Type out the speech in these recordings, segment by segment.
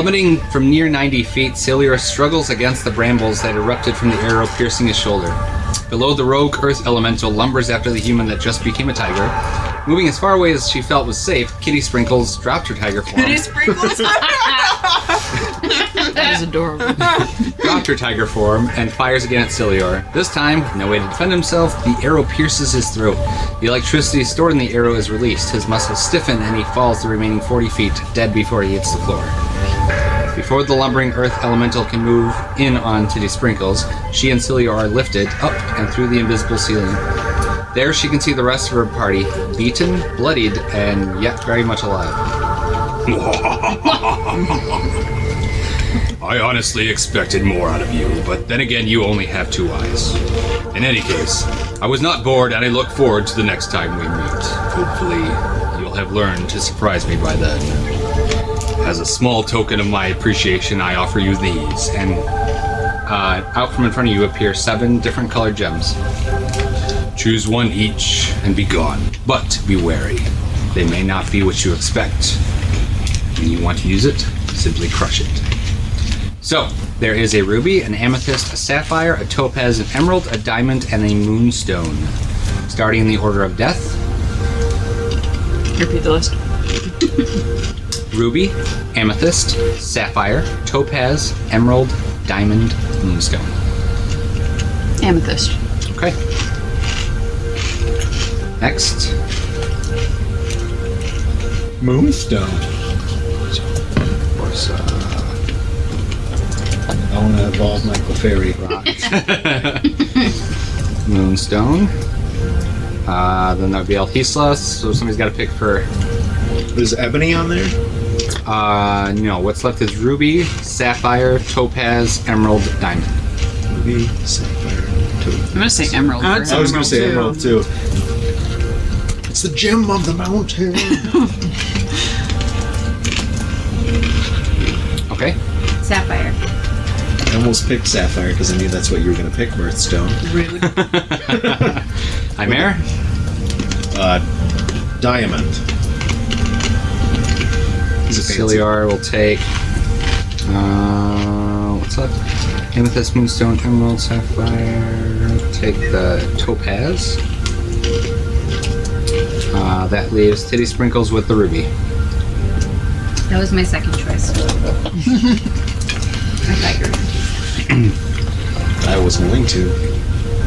Plummeting from near 90 feet, Celior struggles against the brambles that erupted from the arrow piercing his shoulder. Below, the rogue earth elemental lumbers after the human that just became a tiger. Moving as far away as she felt was safe, Kitty Sprinkles dropped her tiger form. Kitty Sprinkles? That is adorable. Dropped her tiger form and fires again at Celior. This time, with no way to defend himself, the arrow pierces his throat. The electricity stored in the arrow is released. His muscles stiffen and he falls the remaining 40 feet, dead before he hits the floor. Before the lumbering earth elemental can move in on Kitty Sprinkles, she and Celior are lifted up and through the invisible ceiling. There she can see the rest of her party, beaten, bloodied, and yet very much alive. I honestly expected more out of you, but then again you only have 2 eyes. In any case, I was not bored and I look forward to the next time we meet. Hopefully, you'll have learned to surprise me by then. As a small token of my appreciation, I offer you these, and out from in front of you appear 7 different colored gems. Choose one each and be gone, but be wary. They may not be what you expect. When you want to use it, simply crush it. So, there is a ruby, an amethyst, a sapphire, a topaz, an emerald, a diamond, and a moonstone. Starting in the order of death. Repeat the list. Ruby, amethyst, sapphire, topaz, emerald, diamond, moonstone. Amethyst. Okay. Next. Moonstone. Of course, I want to evolve my Clefairy. moonstone. Then that would be Alhisla, so somebody's got to pick for... Is Ebony on there? No. What's left is ruby, sapphire, topaz, emerald, diamond. Ruby, sapphire, topaz. I'm going to say emerald. I for I was going to say Emerald, emerald too. It's the gem of the mountain. Okay. Sapphire. I almost picked sapphire because I knew that's what you were going to pick, Birthstone. Really? Chimera? Diamond. He's a fancy. Celior will take... what's left? Amethyst, moonstone, emerald, sapphire. Take the topaz. That leaves Titty Sprinkles with the ruby. That was my second choice. I thought you were going to choose I was going to,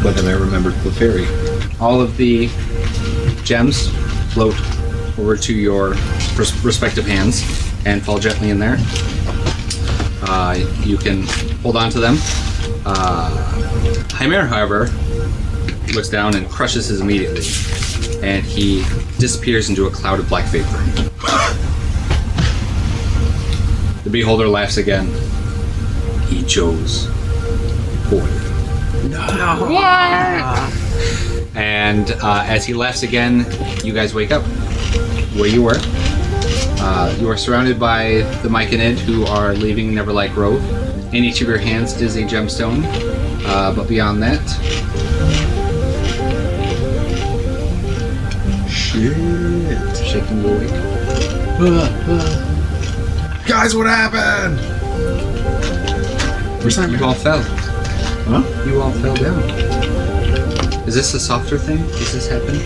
but then I remembered Clefairy. All of the gems float over to your respective hands and fall gently in there. You can hold on to them. Chimera, however, looks down and crushes his immediately, and he disappears into a cloud of black vapor. The beholder laughs again. He chose poorly. And as he laughs again, you guys wake up where you were. You are surrounded by the Myconid who are leaving Neverlight Grove. In each of your hands is a gemstone, but beyond that... Shit. Shaking you awake. Guys, what happened? You all fell. Huh? You all fell down. Is this a softer thing? Does this happen?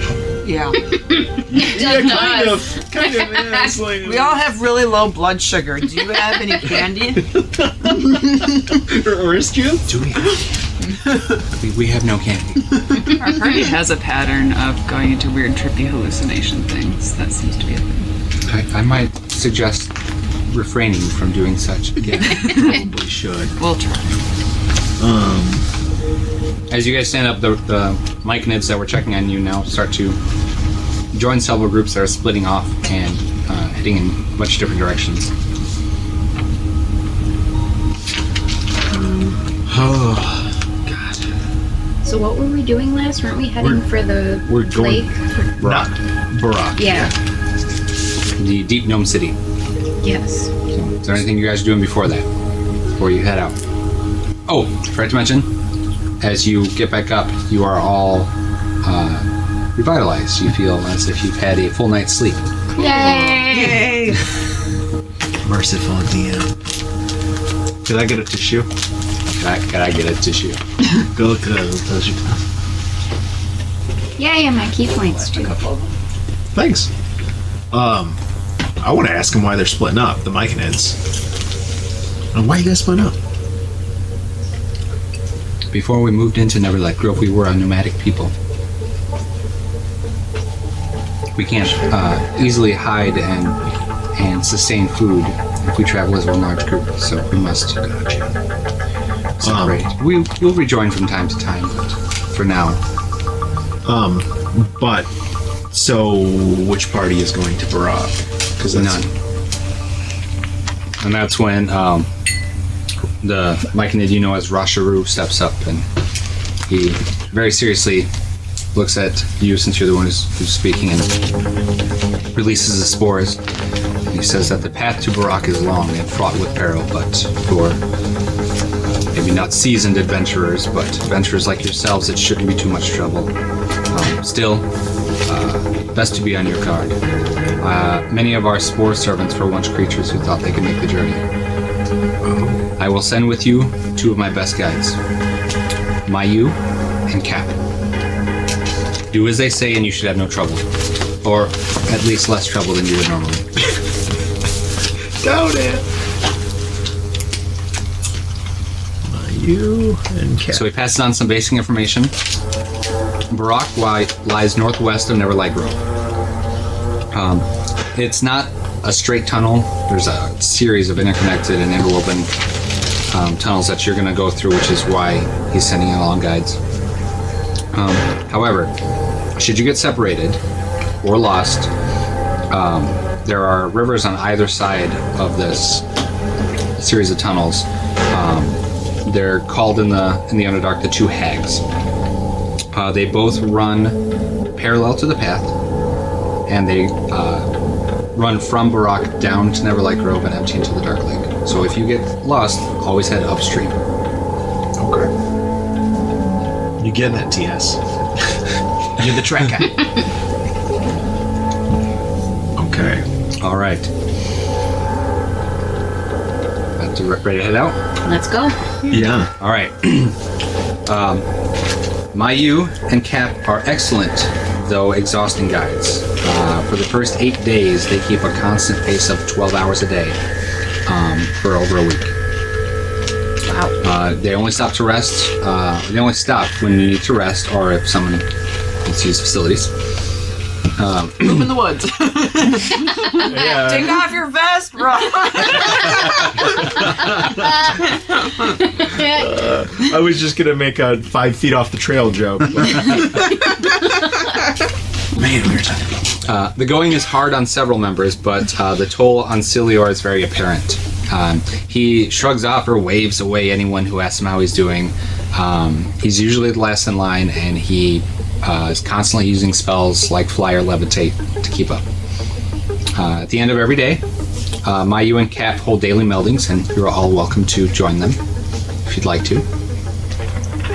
Yeah. Yeah, kind of. Yeah, it's like, We all have really low blood sugar. Do you have any candy? or orange juice? Do we have? we have no candy. Our party has a pattern of going into weird, trippy hallucination things. That seems to be a thing. I might suggest refraining from doing such again. Probably should. We'll try. As you guys stand up, the Myconids that were checking on you now start to join several groups that are splitting off and heading in much different directions. Oh, God. So what were we doing last? Weren't we heading for the We're going lake? Burrok. Yeah. The Deep Gnome City. Yes. So, is there anything you guys are doing before that? Before you head out? Oh, forgot to mention, as you get back up, you are all revitalized. You feel as if you've had a full night's sleep. Yay! Yay! Merciful DM. Could I get a tissue? Can I get a tissue? Go, tissue. Yeah, my key points too. Thanks. I want to ask them why they're splitting up, the Myconids. And why you guys splitting up? Before we moved into Neverlight Grove, we were a nomadic people. We can't easily hide and sustain food if we travel as one large group, so we must separate. We'll rejoin from time to time, but for now. But, so, which party is going to Burrok? Because None. And that's when the Myconid you know as Rasharu steps up, and he very seriously looks at you, since you're the one who's speaking, and releases the spores. And he says that the path to Burrok is long and fraught with peril, but for maybe not seasoned adventurers, but adventurers like yourselves, it shouldn't be too much trouble. Still, best to be on your guard. Many of our spore servants were once creatures who thought they could make the journey. I will send with you two of my best guides, Mayu and Cap. Do as they say and you should have no trouble. Or at least less trouble than you would normally. Go there. You and Cat. So he passes on some basic information. Burrok lies northwest of Neverlight Grove. It's not a straight tunnel. There's a series of interconnected and interwoven tunnels that you're going to go through, which is why he's sending along guides. However, should you get separated or lost, there are rivers on either side of this series of tunnels. They're called in the Underdark the two hags. They both run parallel to the path, and they run from Burrok down to Neverlight Grove and empty into the Dark Lake. So if you get lost, always head upstream. Okay. You getting that, TS? You're the track guy. Okay. All right. Ready to head out? Let's go. Yeah. All right. Mayu and Cap are excellent, though exhausting guides. For the first 8 days, they keep a constant pace of 12 hours a day for over a week. Wow. They only stop to rest. They only stop when you need to rest, or if someone needs to use facilities. Move in the woods. Take off your vest, bro. I was just gonna make a 5 feet off the trail joke. Man, we were talking about. The going is hard on several members, but the toll on Cilior is very apparent. He shrugs off or waves away anyone who asks him how he's doing. He's usually the last in line, and he is constantly using spells like Fly or Levitate to keep up. At the end of every day, Mayu and Cap hold daily meldings, and you're all welcome to join them if you'd like to.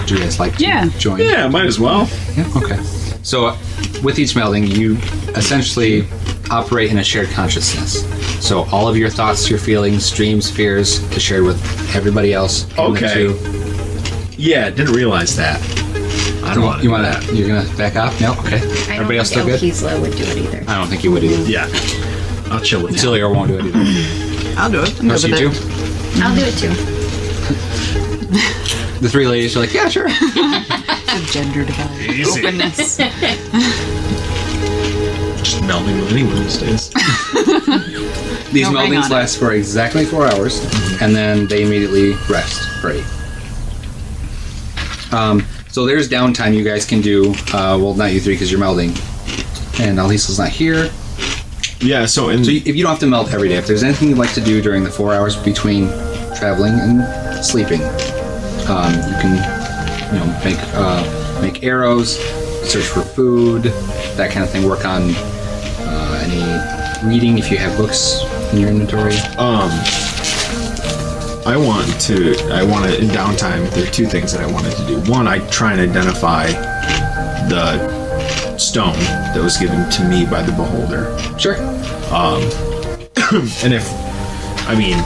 Do you guys like to join? Yeah, might as well. Yeah, okay. So with each melding, you essentially operate in a shared consciousness. So all of your thoughts, your feelings, dreams, fears is shared with everybody else. Okay. Yeah, didn't realize that. I don't want to. You're gonna back off? No? Okay. I Everybody else still don't good? think Elkisla would do it either. I don't think you would either. Yeah. I'll chill with you. Cilior won't do it either. I'll do it. I'm Rest good of you with two? it. I'll do it too. The three ladies are like, yeah, sure. The gender divide. Easy. Openness. Just melding with anyone these days. These Don't hang meldings on last for exactly 4 hours, and then they immediately rest for 8. So there's downtime you guys can do. Well, not you three because you're melding, and Alisa's not here. Yeah. So So if you don't have to meld every day, if there's anything you'd like to do during the 4 hours between traveling and sleeping, you can, make arrows, search for food, that kind of thing. Work on any reading if you have books in your inventory. I want to in downtime. There are 2 things that I wanted to do. One, I try and identify the stone that was given to me by the beholder. Sure. And if I mean,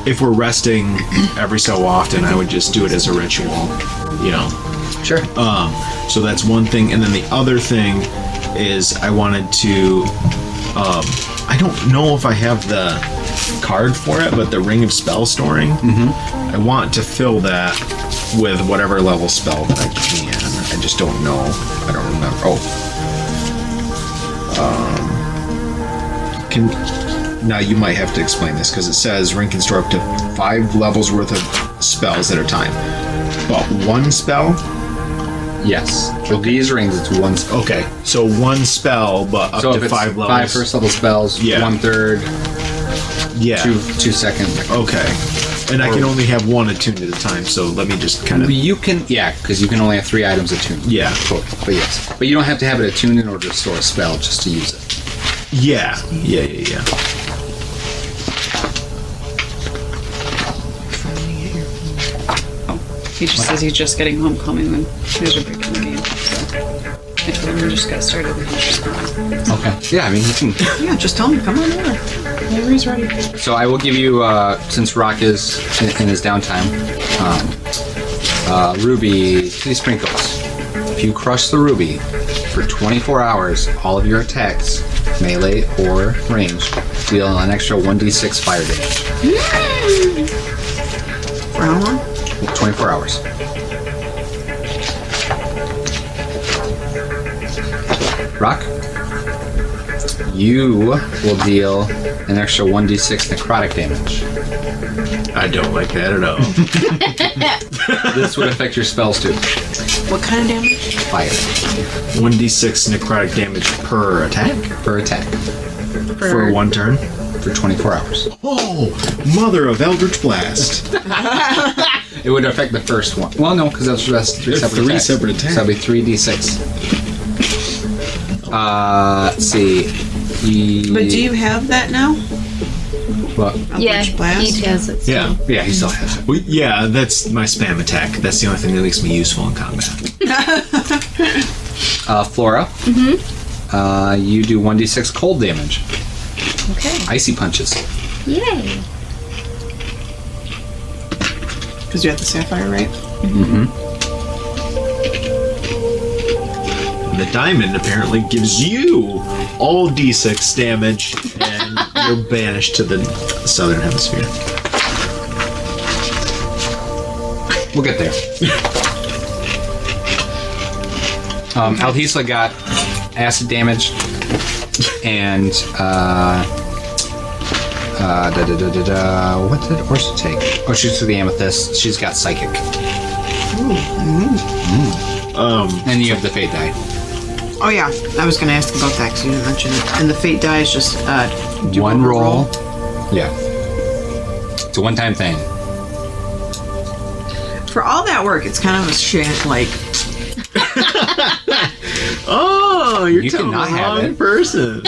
if we're resting every so often, I would just do it as a ritual, you know. Sure. So that's one thing, and then the other thing is I wanted to. I don't know if I have the card for it, but the Ring of Spell Storing. I want to fill that with whatever level spell that I can. I just don't know. I don't remember. Now you might have to explain this because it says Ring can store up to 5 levels worth of spells at a time. But one spell? Yes. For these rings, it's one spell. Okay, so one spell, but up So to if it's 5 levels. 5 first level spells, Yeah. 1/3, Yeah. 2 second. Okay. And I can only have one attuned at a time, so let me just kind of. You can, because you can only have 3 items attuned. Yeah. Totally. But yes. But you don't have to have it attuned in order to store a spell just to use it. Yeah. He just says he's just getting homecoming when there's a break in the game. So if we just got started, then he's just fine. Okay. Yeah, I mean, you can. Yeah, just tell me. Come on over. Whenever he's ready. So I will give you, since Rock is in his downtime, Ruby 2 sprinkles. If you crush the Ruby for 24 hours, all of your attacks, melee or range, deal an extra 1d6 fire damage. For how long? 24 hours. Rock, you will deal an extra 1d6 necrotic damage. I don't like that at all. This would affect your spells too. What kind of damage? Fire 1d6 necrotic damage per attack? per attack For one turn? for 24 hours. Oh, Mother of Eldritch Blast. It would affect the first one. Well, no, because that's 3 There's separate 3 attacks. separate attacks. So that'd be 3d6. Let's see. But do you have that now? Well, Yeah, Eldritch Blast? he does it. Yeah. yeah, he still has it. Well, yeah, that's my spam attack. That's the only thing that makes me useful in combat. Flora. You do 1d6 cold damage. Okay. Icy punches. Yay. Because you have the sapphire, right? The diamond apparently gives you all d6 damage, and you're banished to the southern hemisphere. We'll get there. Alhisla got acid damage and what did Orsa take? Oh, she took the amethyst. She's got psychic. And you have the fate die. Oh yeah, I was going to ask about that because you didn't mention it. And the fate die is just do One a roll. Yeah. It's a one-time thing. For all that work, it's kind of a shit. Like, Oh, you're You telling cannot the have wrong it. person.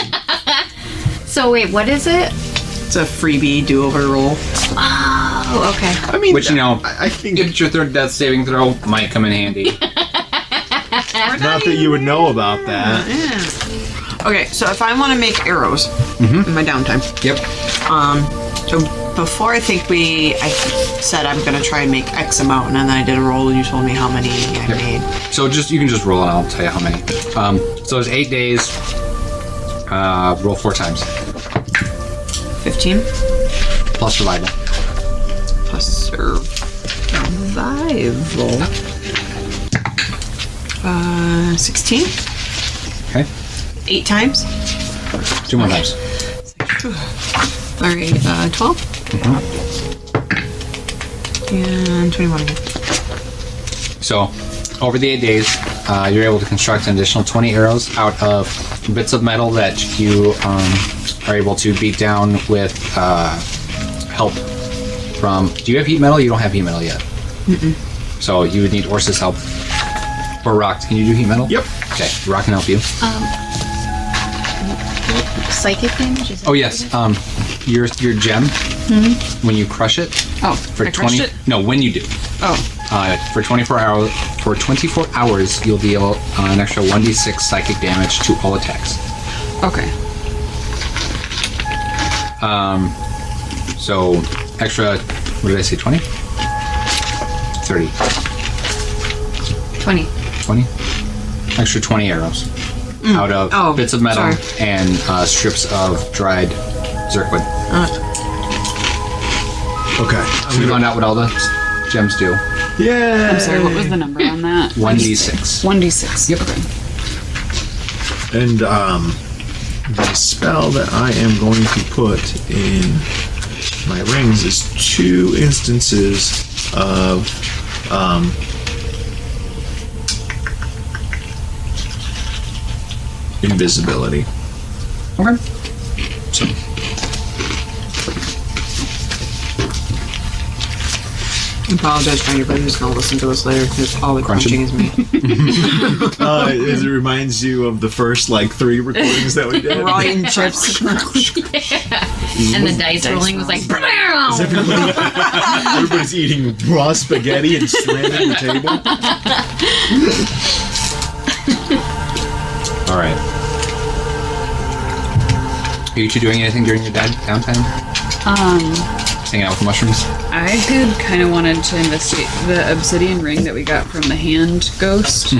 So wait, what is it? it's a freebie do-over roll. Oh, okay. I mean, Which, you know, I think If it's your third death saving throw, might come in handy. not that you would know about that. Yeah. Okay, so if I want to make arrows in my downtime, Yep. so before I said I'm gonna try and make X amount, and then I did a roll, and you told me how many I made. So you can just roll and I'll tell you how many. So there's 8 days. Roll 4 times. 15 Plus survival. plus survival. 16. Okay. 8 times. 2 more times. Sorry, 12. And 21 again. So, over the 8 days, you're able to construct an additional 20 arrows out of bits of metal that you are able to beat down with help from... Do you have heat metal? You don't have heat metal yet. So you would need Orsa's help. Or Rock, can you do heat metal? Yep. Okay, Rock can help you. Psychic damage? Is Oh yes, your gem, when you crush it, Oh, for I crushed 20... it? No, when you do. Oh, For 24 hours, you'll deal an extra 1d6 psychic damage to all attacks. okay. So extra, what did I say, 20? 30. 20. 20? Extra 20 arrows. Out of bits of metal sorry. and strips of dried zircon. Okay. So we found out what all the gems do. Yeah. I'm sorry, what was the number on that? 1d6. 1d6. Yep. Okay. And the spell that I am going to put in my rings is 2 instances of invisibility. Okay. So I apologize for anybody who's going to listen to this later because all the crunching is me. It reminds you of the first 3 recordings that we did. Raw eating chips. And the dice rolling was like, Everybody's eating raw spaghetti and slamming the table. all right. Are you two doing anything during your downtime? Hanging out with the mushrooms? I had kind of wanted to investigate the obsidian ring that we got from the hand ghost.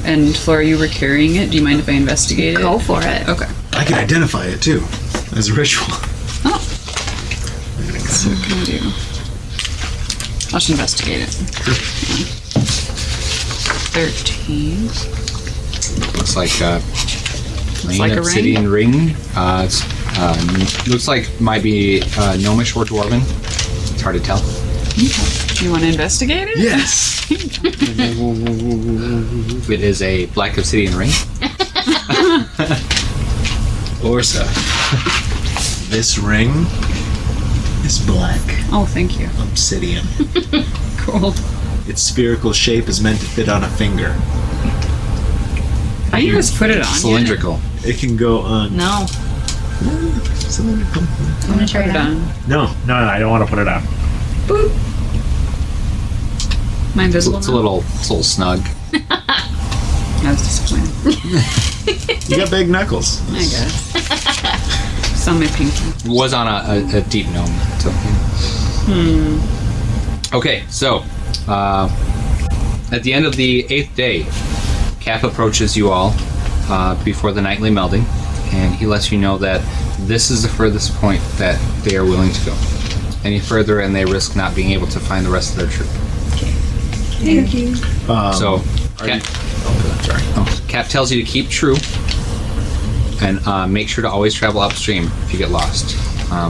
And Flora, you were carrying it. Do you mind if I investigate it? go for it. Okay. I can identify it too as a ritual. Oh. So what can I do? I'll just investigate it. 13. Looks like main like a obsidian ring. Looks like might be gnomish or dwarven. It's hard to tell. Do you want to investigate it? Yes. It is a black obsidian ring. Orsa, this ring is black Oh, thank you. obsidian. Cool. Its spherical shape is meant to fit on a finger. I just put it on. Cylindrical. It can go on. No. Cylindrical. I'm gonna try Put it it on. on. No, I don't want to put it on. Boop. Am I invisible? It's a now? little snug. I was disappointed. You got big knuckles. I guess. It's on my pinky. It was on a deep gnome. So. Okay, so at the end of the 8th day, Cap approaches you all before the nightly melding, and he lets you know that this is the furthest point that they are willing to go. Any further, and they risk not being able to find the rest of their troop. Thank you. So, Cap, Cap tells you to keep true and make sure to always travel upstream if you get lost.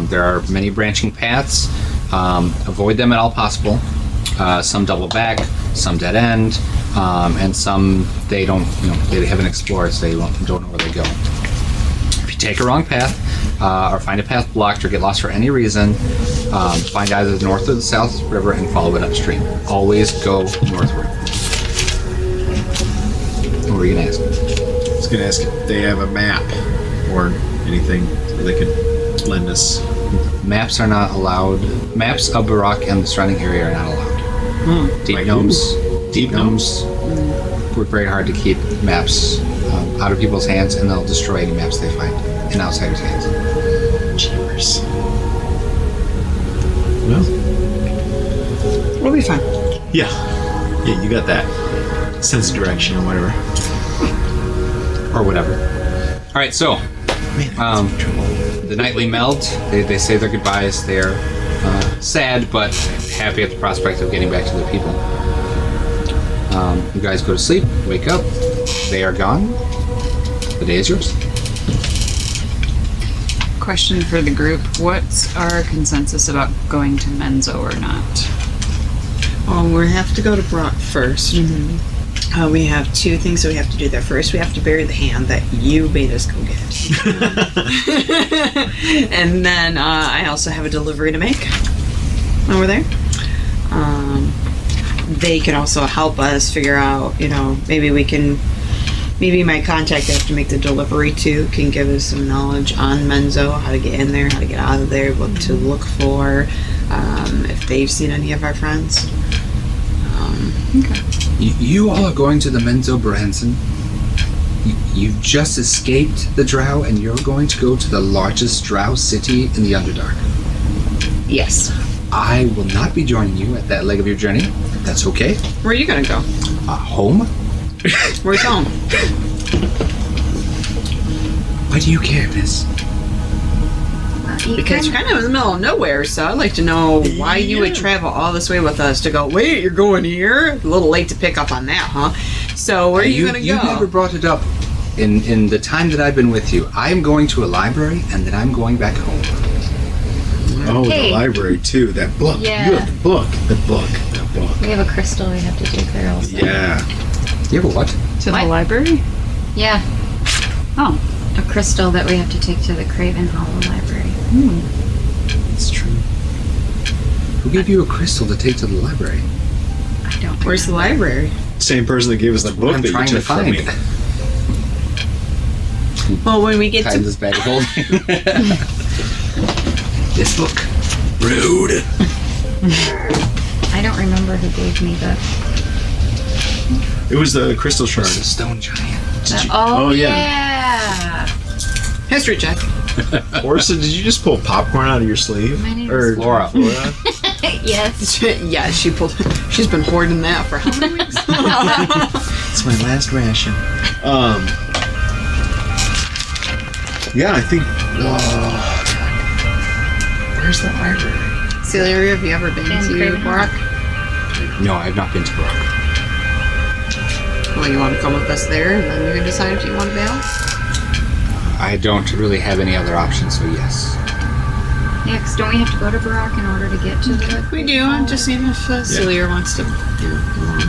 There are many branching paths. Avoid them at all possible. Some double back, some dead end, and some they don't. They haven't explored, so they don't know where they go. If you take a wrong path, or find a path blocked, or get lost for any reason, find either the north or the south river and follow it upstream. Always go northward. What were you gonna ask? I was going to ask if they have a map or anything where they could lend us. Maps are not allowed. Maps of Burrok and the surrounding area are not allowed. Deep Like gnomes. who? Deep gnomes work very hard to keep maps out of people's hands, and they'll destroy any maps they find in outsiders' hands. Cheers. Well, We'll be fine. yeah, you got that. Sense of direction or whatever. Or whatever. All right, so the nightly meld. They say their goodbyes. They're sad but happy at the prospect of getting back to their people. You guys go to sleep, wake up. They are gone. The day is yours. Question for the group. What's our consensus about going to Menzo or not? Well, we have to go to Burrok first. We have 2 things that we have to do there. First, we have to bury the hand that you made us go get. And then I also have a delivery to make over there. They can also help us figure out, maybe my contact I have to make the delivery to can give us some knowledge on Menzo, how to get in there, how to get out of there, what to look for, if they've seen any of our friends. Okay. You all are going to the Menzo Branson. You've just escaped the Drow, and you're going to go to the largest Drow city in the Underdark. Yes. I will not be joining you at that leg of your journey. If that's okay. Where are you gonna go? Home? Where's home? Why do you care, miss? Because you're kind of in the middle of nowhere, so I'd like to know why you would travel all this way with us to go, wait, you're going here? A little late to pick up on that, huh? So where are you gonna go? You've never brought it up in the time that I've been with you. I'm going to a library, and then I'm going back home. Oh, Hey. the library too. That book. Yeah. You have the book. The book. The book. We have a crystal we have to take there also. Yeah. You have a what? To What? the library? Yeah. Oh. A crystal that we have to take to the Craven Hollow Library. It's true. Who gave you a crystal to take to the library? I don't Where's the remember. library? Same person that gave us the book I'm that you trying to took from find. me. Well, when we get Tied to this bag of holding. This book. Rude. I don't remember who gave me the. It was the crystal shard. The stone giant. Oh, Oh, yeah. yeah. history check. Orsa, did you just pull popcorn out of your sleeve? My name Or is Laura. Yes. Yeah, she's been hoarding that for how many weeks? It's my last ration. Yeah, I think. Where's the library? Celia, have you ever been In to Craven Burrok? No, I've not been to Burrok. Well, you want to come with us there, and then you can decide if you want to bail? I don't really have any other options, so yes. Yeah, 'cause don't we have to go to Burrok in order to get to the... We do. I'm just seeing if Celia wants to come along.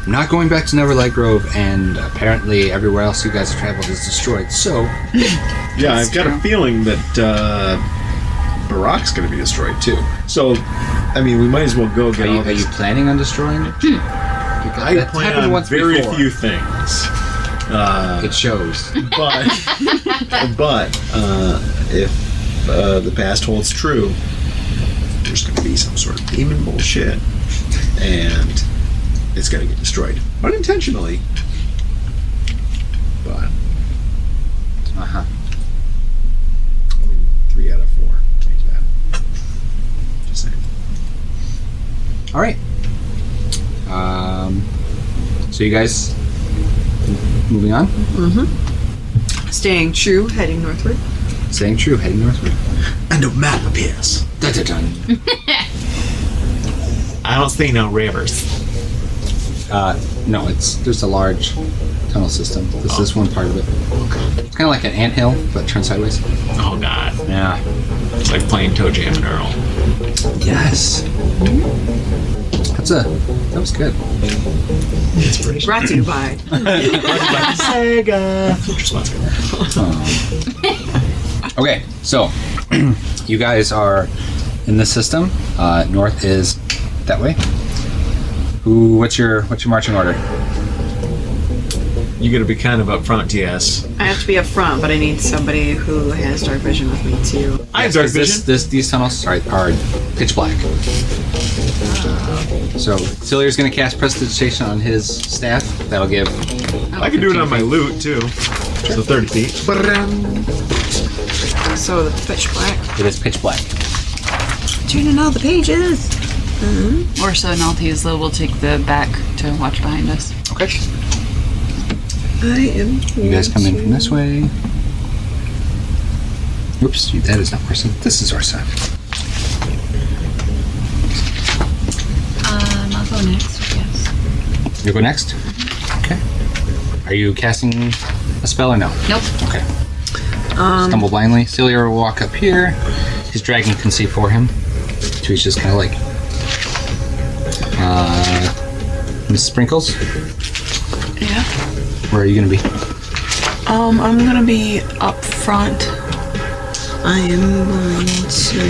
I'm not going back to Neverlight Grove, and apparently everywhere else you guys have traveled is destroyed, so... Yeah, I've got a feeling that Burrok's going to be destroyed too. So, I mean, we might as well go get all Are you these. planning on destroying it? I That plan happened on once very before. few things. It shows. But if the past holds true, there's going to be some sort of demon bullshit, and it's going to get destroyed unintentionally. But Uh-huh. 3 out of 4 makes that. Just saying. All right. So you guys moving on? Staying true, heading northward. Staying true, heading northward. And a map appears. Dun-dun-dun. I don't see no rivers. No, there's a large tunnel system. This is one part of it. It's kind of like an anthill, but turned sideways. Oh God, Yeah. it's like playing Toe Jam and Earl. Yes. That was good. It's pretty. Brought to you by. Sega. Future sponsor. Okay, so you guys are in the system. North is that way. What's your marching order? You got to be kind of upfront, TS. I have to be up front, but I need somebody who has dark vision with me too. I have dark Because vision. These tunnels are pitch black. So Celia's going to cast Prestidigitation on his staff. That'll give. I can do it on my loot too. So 30 feet. So the pitch black. It is pitch black. Turning all the pages. Orsa and Altizla will take the back to watch behind us. Okay. I am. You guys come in from this way. Oops, that is not Orsa. This is Orsa. I'll go next, yes. You go next? Okay. Are you casting a spell or no? Nope. Okay. Stumble blindly. Celia will walk up here. His dragon can see for him. So he's just kind of like... Miss Sprinkles, Yeah. where are you going to be? I'm gonna be up front. I am going to.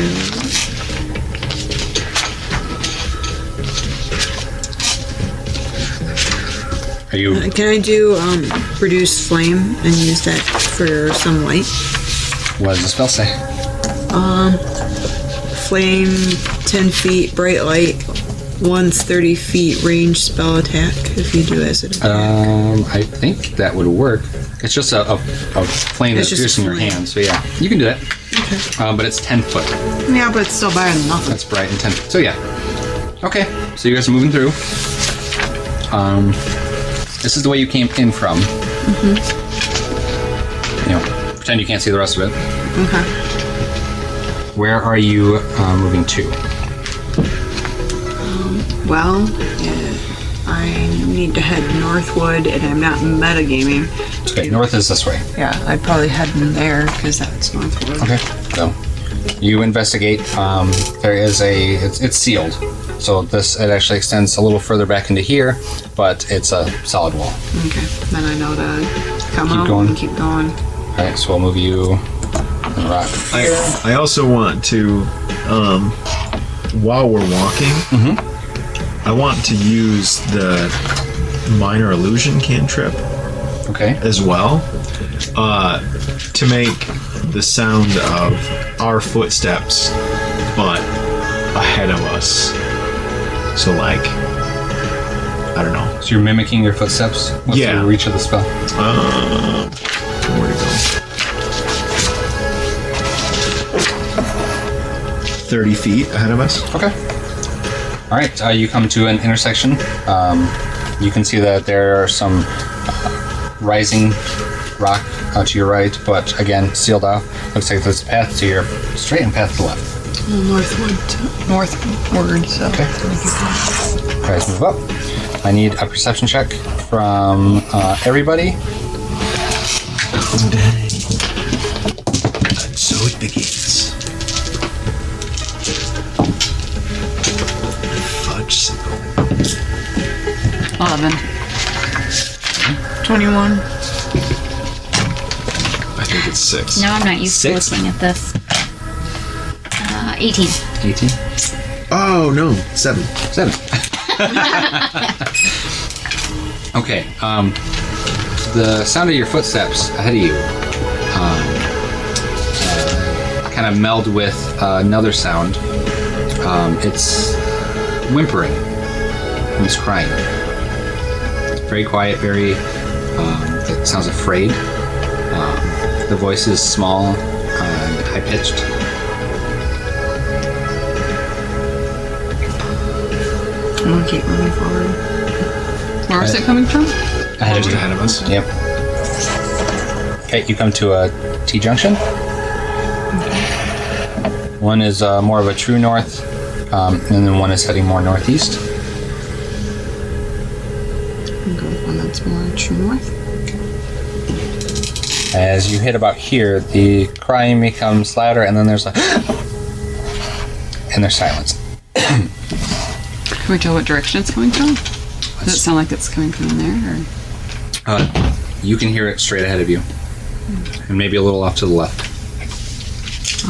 Are you... Can I do produce flame and use that for some light? What does the spell say? Flame, 10 feet, bright light, once 30 feet range spell attack. If you do as an attack. I think that would work. It's just a flame It's that's just a piercing your flame. hand, so yeah, you can do that. But it's 10 foot. Yeah, but it's still better than nothing. That's bright and 10 foot. So yeah. Okay, so you guys are moving through. This is the way you came in from. You know, pretend you can't see the rest of it. Okay. Where are you moving to? Well, I need to head northward, and I'm not metagaming. Okay, north is this way. Yeah, I'd probably head in there because that's northward. Okay, so you investigate. There is it's sealed, so it actually extends a little further back into here, but it's a solid wall. Okay, then I know to come Keep out going. and keep going. All right, so we'll move you. And rock. I also want to, while we're walking, I want to use the minor illusion cantrip Okay. as well, to make the sound of our footsteps, but ahead of us. So like, I don't know. So you're mimicking your footsteps. What's Yeah. the reach of the spell? Where to go? 30 feet ahead of us. Okay. All right. You come to an intersection. You can see that there are some rising rock to your right, but again sealed off. Looks like there's a path to your straight and path to the left. Northward, so. Okay. You guys move up. I need a perception check from everybody. And so it begins. Fudge sickle. 11. 21. I think it's 6. No, I'm not used to 6? looking at this. 18. 18. Oh no, 7. 7. Okay. The sound of your footsteps ahead of you kind of meld with another sound. It's whimpering. And it's crying. Very quiet, very. It sounds afraid. The voice is small and high pitched. I'm gonna keep moving forward. Where is it coming from? Ahead of Just you. ahead of us. Yep. Okay, you come to a T-junction. One is more of a true north, and then one is heading more northeast. I'll go with one that's more true north. As you hit about here, the crying becomes louder, and then there's a and there's silence. Can we tell what direction it's coming from? Does it sound like it's coming from there? Or? You can hear it straight ahead of you, and maybe a little off to the left. I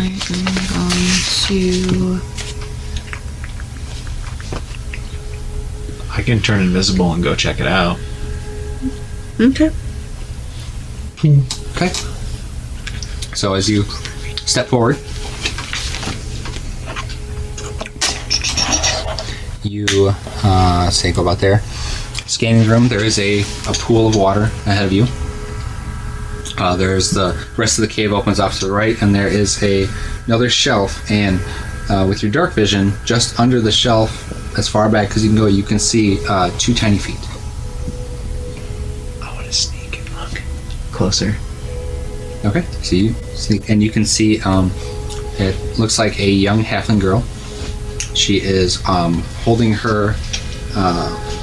am going to. I can turn invisible and go check it out. Okay. Okay. So as you step forward, you say go about there. Scanning the room, there is a pool of water ahead of you. There's the rest of the cave opens off to the right, and there is another shelf. And with your dark vision, just under the shelf, as far back as you can go, you can see 2 tiny feet. I want to sneak and look closer. Okay. So you sneak, and you can see it looks like a young halfling girl. She is holding her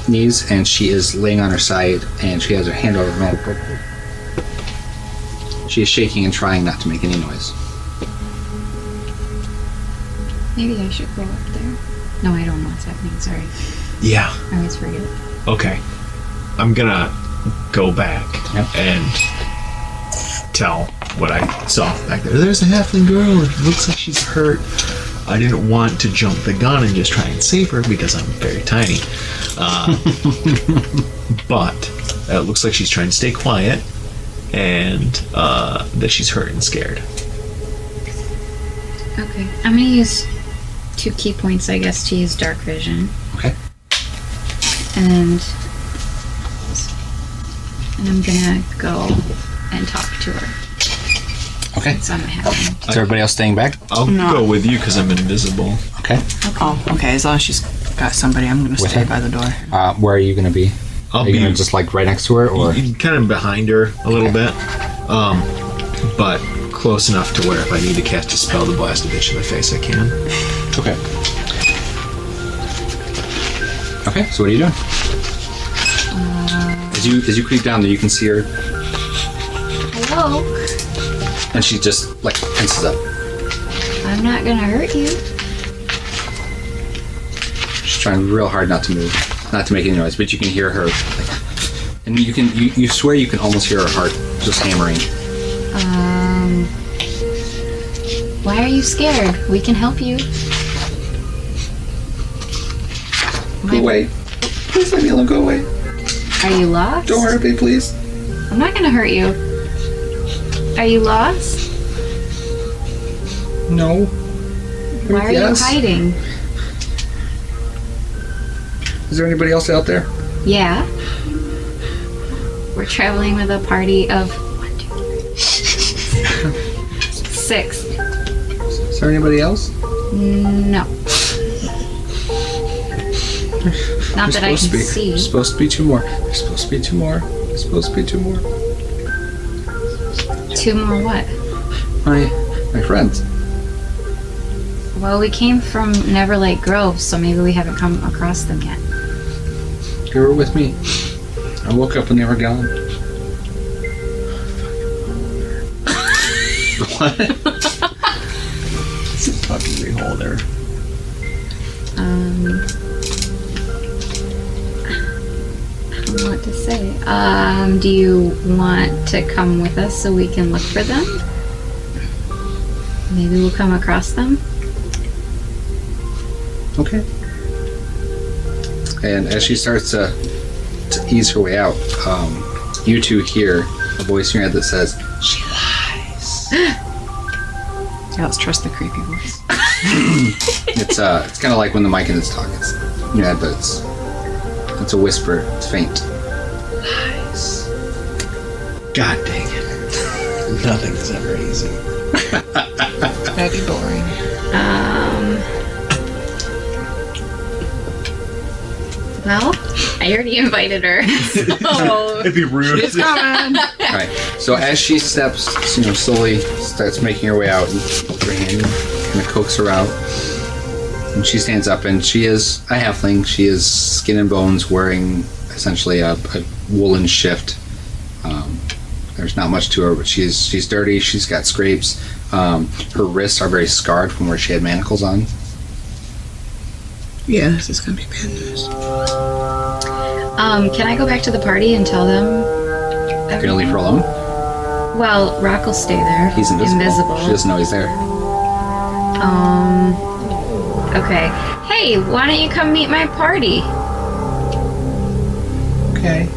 knees, and she is laying on her side, and she has her hand over her mouth. She is shaking and trying not to make any noise. Maybe I should go up there. No, I don't know what's happening. Sorry. Yeah. I always forget. Okay. I'm gonna go back Yep. and tell what I saw back there. There's a halfling girl. It looks like she's hurt. I didn't want to jump the gun and just try and save her because I'm very tiny. But it looks like she's trying to stay quiet and that she's hurt and scared. Okay. I'm gonna use 2 key points, I guess, to use dark vision. Okay. And I'm gonna go and talk to her. Okay. That's not happening. Is everybody else staying back? I'll go with you because I'm invisible. Okay. Oh, okay. As long as she's got somebody, I'm going to With stay her? by the door. Where are you going to be? I'll Are you be going to just like right next to her, or? kind of behind her a little bit, but close enough to where if I need to cast a spell to blast a bitch in the face, I can. Okay. Okay. So what are you doing? As you creep down there, you can see her, Hello. and she just like tenses up. I'm not gonna hurt you. She's trying real hard not to move, not to make any noise, but you can hear her, like, and you swear you can almost hear her heart just hammering. Why are you scared? We can help you. Go away. Please leave me alone. Go away. Are you lost? Don't hurt me, please. I'm not gonna hurt you. Are you lost? No. Why are Yes. you hiding? Is there anybody else out there? Yeah. We're traveling with a party of 6. Is there anybody else? No. Not that I can see. There's supposed to be 2 more. There's supposed to be 2 more. There's supposed to be 2 more. 2 more what? My friends. Well, we came from Neverlight Grove, so maybe we haven't come across them yet. They were with me. I woke up and they were gone. What? It's a puppy beholder. I don't know what to say. Do you want to come with us so we can look for them? Maybe we'll come across them. Okay. And as she starts to ease her way out, you 2 hear a voice in your head that says, "She lies." Yeah, let's trust the creepy voice. It's kind of like when the mic is talking. It's in your head, but it's a whisper. It's faint. Lies. God dang it. Nothing is ever easy. That'd be boring. Well, I already invited her. So It'd be rude. All right. So as she steps, slowly starts making her way out, and holds her hand, kind of coax her out, and she stands up, and she is a halfling. She is skin and bones, wearing essentially a woolen shift. There's not much to her, but she's dirty. She's got scrapes. Her wrists are very scarred from where she had manacles on. Yeah, this is going to be bad news. can I go back to the party and tell them? You're gonna leave her alone? Well, Rock will stay there. He's invisible. She doesn't know he's there. Okay. Hey, why don't you come meet my party? Okay.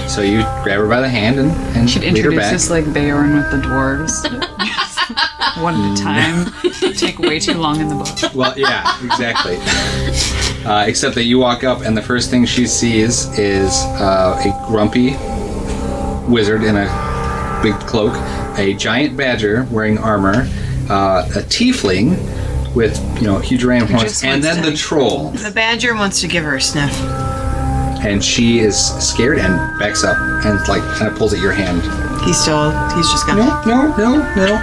So you grab her by the hand and Should lead her introduce back. us like Beorn with the dwarves. One at a time. Take way too long in the book. Well, yeah, exactly. Except that you walk up, and the first thing she sees is a grumpy wizard in a big cloak, a giant badger wearing armor, a tiefling with huge ram horns, just and wants then to- the troll. The badger wants to give her a sniff. And she is scared and backs up and kind of pulls at your hand. He's just gonna. No.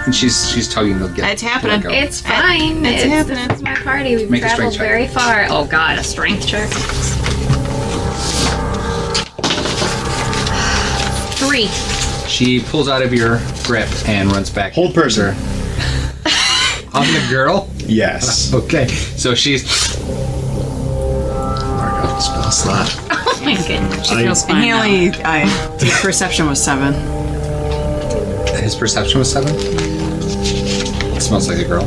And she's tugging to get. It's happening. to let go. It's fine. It's happening. This is my party. We've Make a traveled strength check. very far. Oh god, a strength check. 3. She pulls out of your grip and runs back. Hold person. On the girl? Yes. Okay. So she's. Mark off the spell slot. Oh my goodness. She feels And fine he now. only. His perception was 7. His perception was 7? It smells like a girl.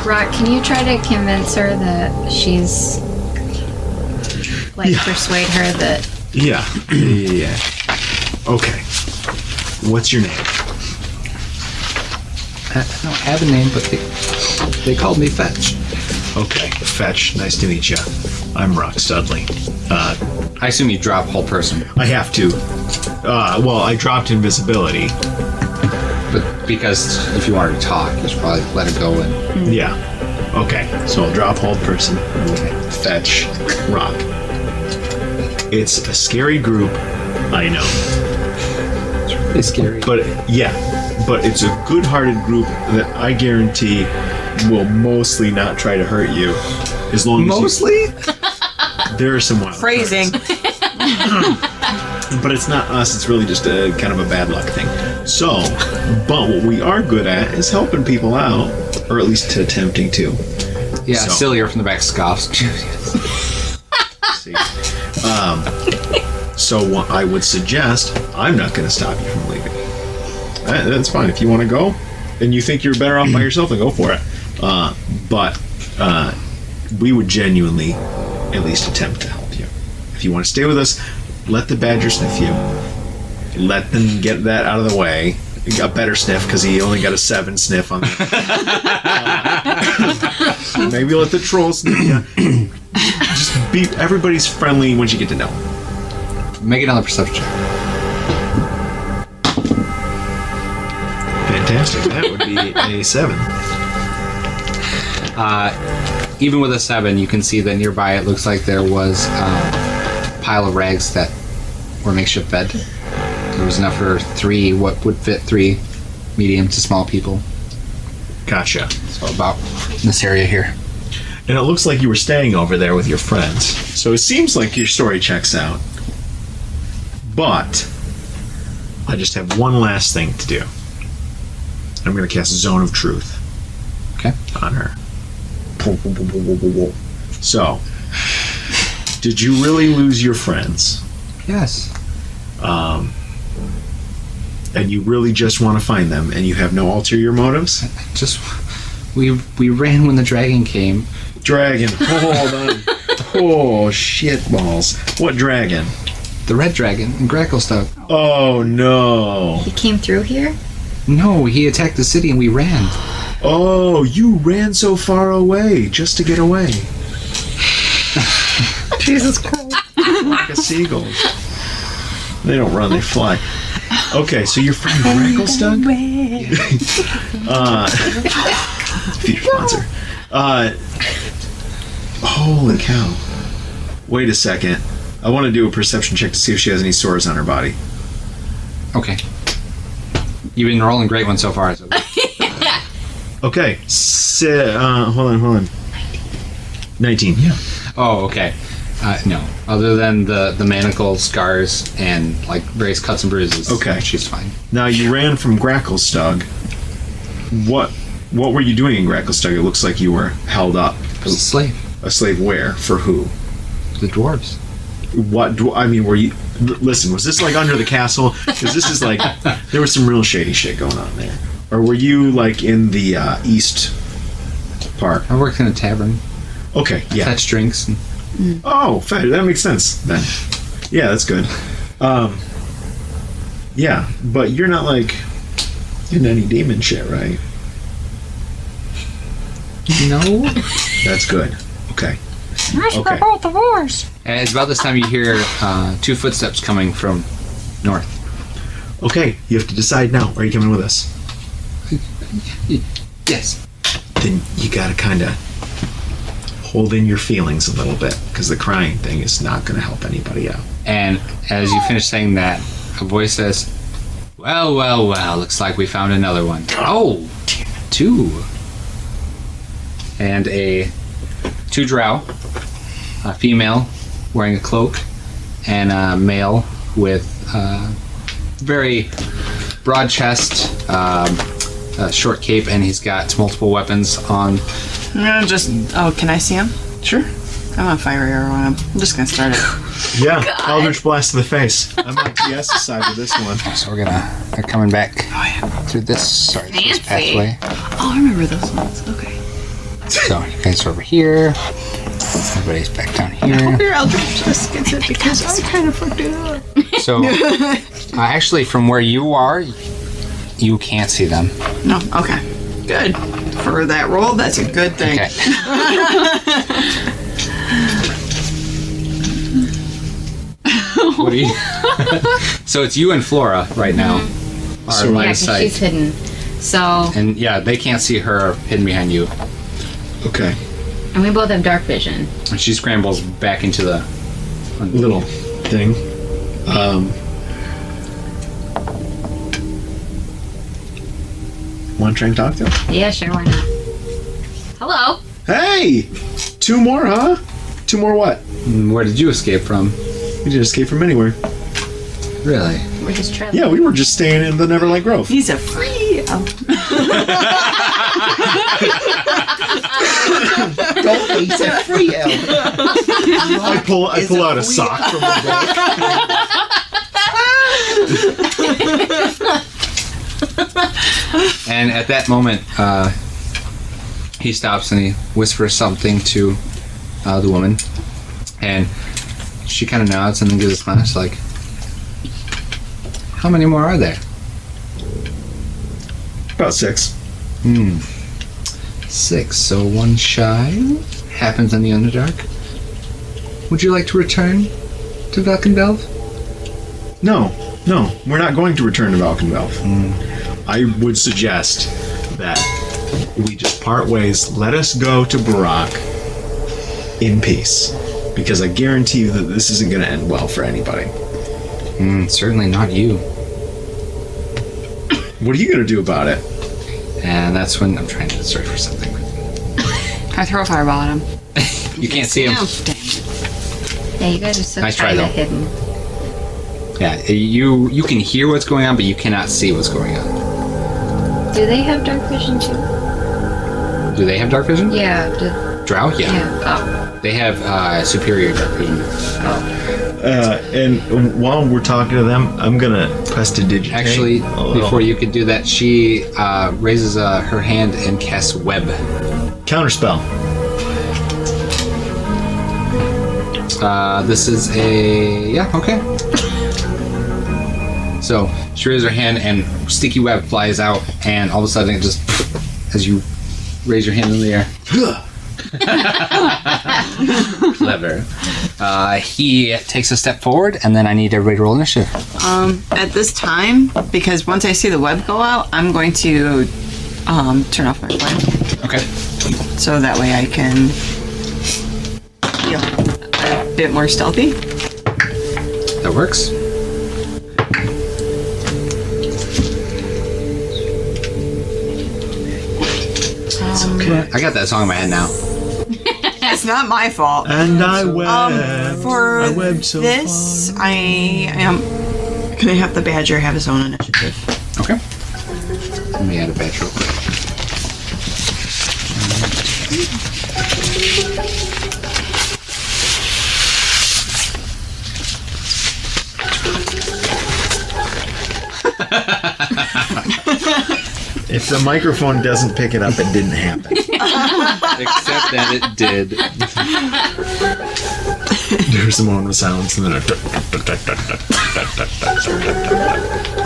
Rock, can you try to convince her that she's persuade her that Yeah. Yeah. Okay. What's your name? I don't have a name, but they called me Fetch. Okay. Fetch. Nice to meet you. I'm Rock Studley. I assume you drop whole person, I have to. Well, I dropped invisibility. But because if you wanted to talk, you should probably let it go and Yeah. Okay. So I'll drop hold person. Fetch rock. It's a scary group, I know. it's scary. But it's a good-hearted group that I guarantee will mostly not try to hurt you, as long as Mostly? there are some wild Phrasing. cards. But it's not us. It's really just a kind of a bad luck thing. So, but what we are good at is helping people out, or at least attempting to. Yeah, So- Celia from the back scoffs. See. So what I would suggest, I'm not going to stop you from leaving. That's fine. If you want to go and you think you're better off by yourself, then go for it. But we would genuinely at least attempt to help you. If you want to stay with us, let the badger sniff you. Let them get that out of the way. A better sniff because he only got a 7 sniff on that. Maybe let the troll sniff you. Just be everybody's friendly once you get to know them. Make another perception check. Fantastic. That would be a 7. Even with a 7, you can see that nearby it looks like there was a pile of rags that were makeshift bed. There was enough for 3, what would fit 3 medium to small people. Gotcha. So about in this area here. And it looks like you were staying over there with your friends. So it seems like your story checks out. But I just have one last thing to do. I'm going to cast Zone of Truth. Okay. On her. So, did you really lose your friends? Yes. And you really just want to find them, and you have no ulterior motives? Just we ran when the dragon came. Dragon, hold on. Oh, shit balls. What dragon? The red dragon in Gracklestug. Oh, no. He came through here? No, he attacked the city and we ran. Oh, you ran so far away just to get away. Jesus Christ. Like a seagull. They don't run, they fly. Okay, so you're from Gracklestug? Future sponsor. Holy cow. Wait a second. I want to do a perception check to see if she has any sores on her body. Okay. You've been rolling great one so far. So. Okay. Hold on. 19. Yeah. Oh, okay. No. Other than the manacle scars and like various cuts and bruises. Okay. She's fine. Now you ran from Gracklestug. What were you doing in Gracklestug? It looks like you were held up. I was a slave. A slave where? For who? The dwarves. I mean, were you... Listen, was this like under the castle? Because this is like... There was some real shady shit going on there. Or were you like in the east part? I worked in a tavern. Okay, yeah. Fetch drinks. And Oh, that makes sense then. Yeah, that's good. Yeah, but you're not like in any demon shit, right? no. That's good. Okay. Okay. And it's about this time you hear 2 footsteps coming from north. Okay, you have to decide now. Are you coming with us? Yes. Then you gotta kind of hold in your feelings a little bit, because the crying thing is not going to help anybody out. And as you finish saying that, a voice says, well, looks like we found another one. Oh, 2. And 2 drow, a female wearing a cloak, and a male with very broad chest, a short cape, and he's got multiple weapons on. I'm gonna can I see him? Sure. I'm on fire arrow on him. I'm just gonna start it. Yeah, Eldritch Blast to the face. I'm on TS's side with this one. So they're coming back through this, this pathway. Oh, I remember those ones. Okay. So you guys are over here. Everybody's back down here. Your Eldritch just gets it because I kind of fucked it up. So actually, from where you are, you can't see them. No, okay. Good. For that roll, that's a good thing. Okay. What are you? So it's you and Flora right now. Are So- line Yeah, of 'cause sight. she's hidden. So, And yeah, they can't see her hidden behind you. Okay. and we both have dark vision. And she scrambles back into the Little thing. Want to try and talk to him? Yeah, sure, why not? Hello. Hey! 2 more, huh? 2 more what? Where did you escape from? We didn't escape from anywhere. Really? We're just traveling. Yeah, we were just staying in the Neverland Grove. He's a free. Don't he's a free elf. I pull out a sock from my bag. And at that moment, he stops and he whispers something to the woman, and she kind of nods and then gives a smile. She's like, "How many more are there?" About 6. 6. So 1 shy happens in the Underdark. Would you like to return to Valkenvelv? No, we're not going to return to Valkenvelv. I would suggest that we just part ways. Let us go to Burrok in peace, because I guarantee you that this isn't going to end well for anybody. Certainly not you. What are you going to do about it? And that's when I'm trying to search for something. I throw a fireball at him. You can't see him. Dang it. Yeah, you guys are so Nice try, kinda though. hidden. Yeah, you can hear what's going on, but you cannot see what's going on. Do they have dark vision too? Do they have dark vision? Yeah. Drow? Yeah. Yeah. They have superior dark vision. And while we're talking to them, I'm going to prestidigitate. Actually, before you could do that, she raises her hand and casts web. Counterspell. This is a... Yeah, okay. So, she raises her hand and sticky web flies out, and all of a sudden it just... As you raise your hand in the air. Clever. He takes a step forward, and then I need everybody to roll initiative. At this time, because once I see the web go out, I'm going to turn off my flame, Okay. so that way I can feel a bit more stealthy. That works. I got that song in my head now. It's not my fault. And I webbed. For I webbed so this, I am gonna have the badger have his own initiative. Okay. Let me add a batch real quick. If the microphone doesn't pick it up, it didn't happen. Except that it did. There's a moment of silence and then a...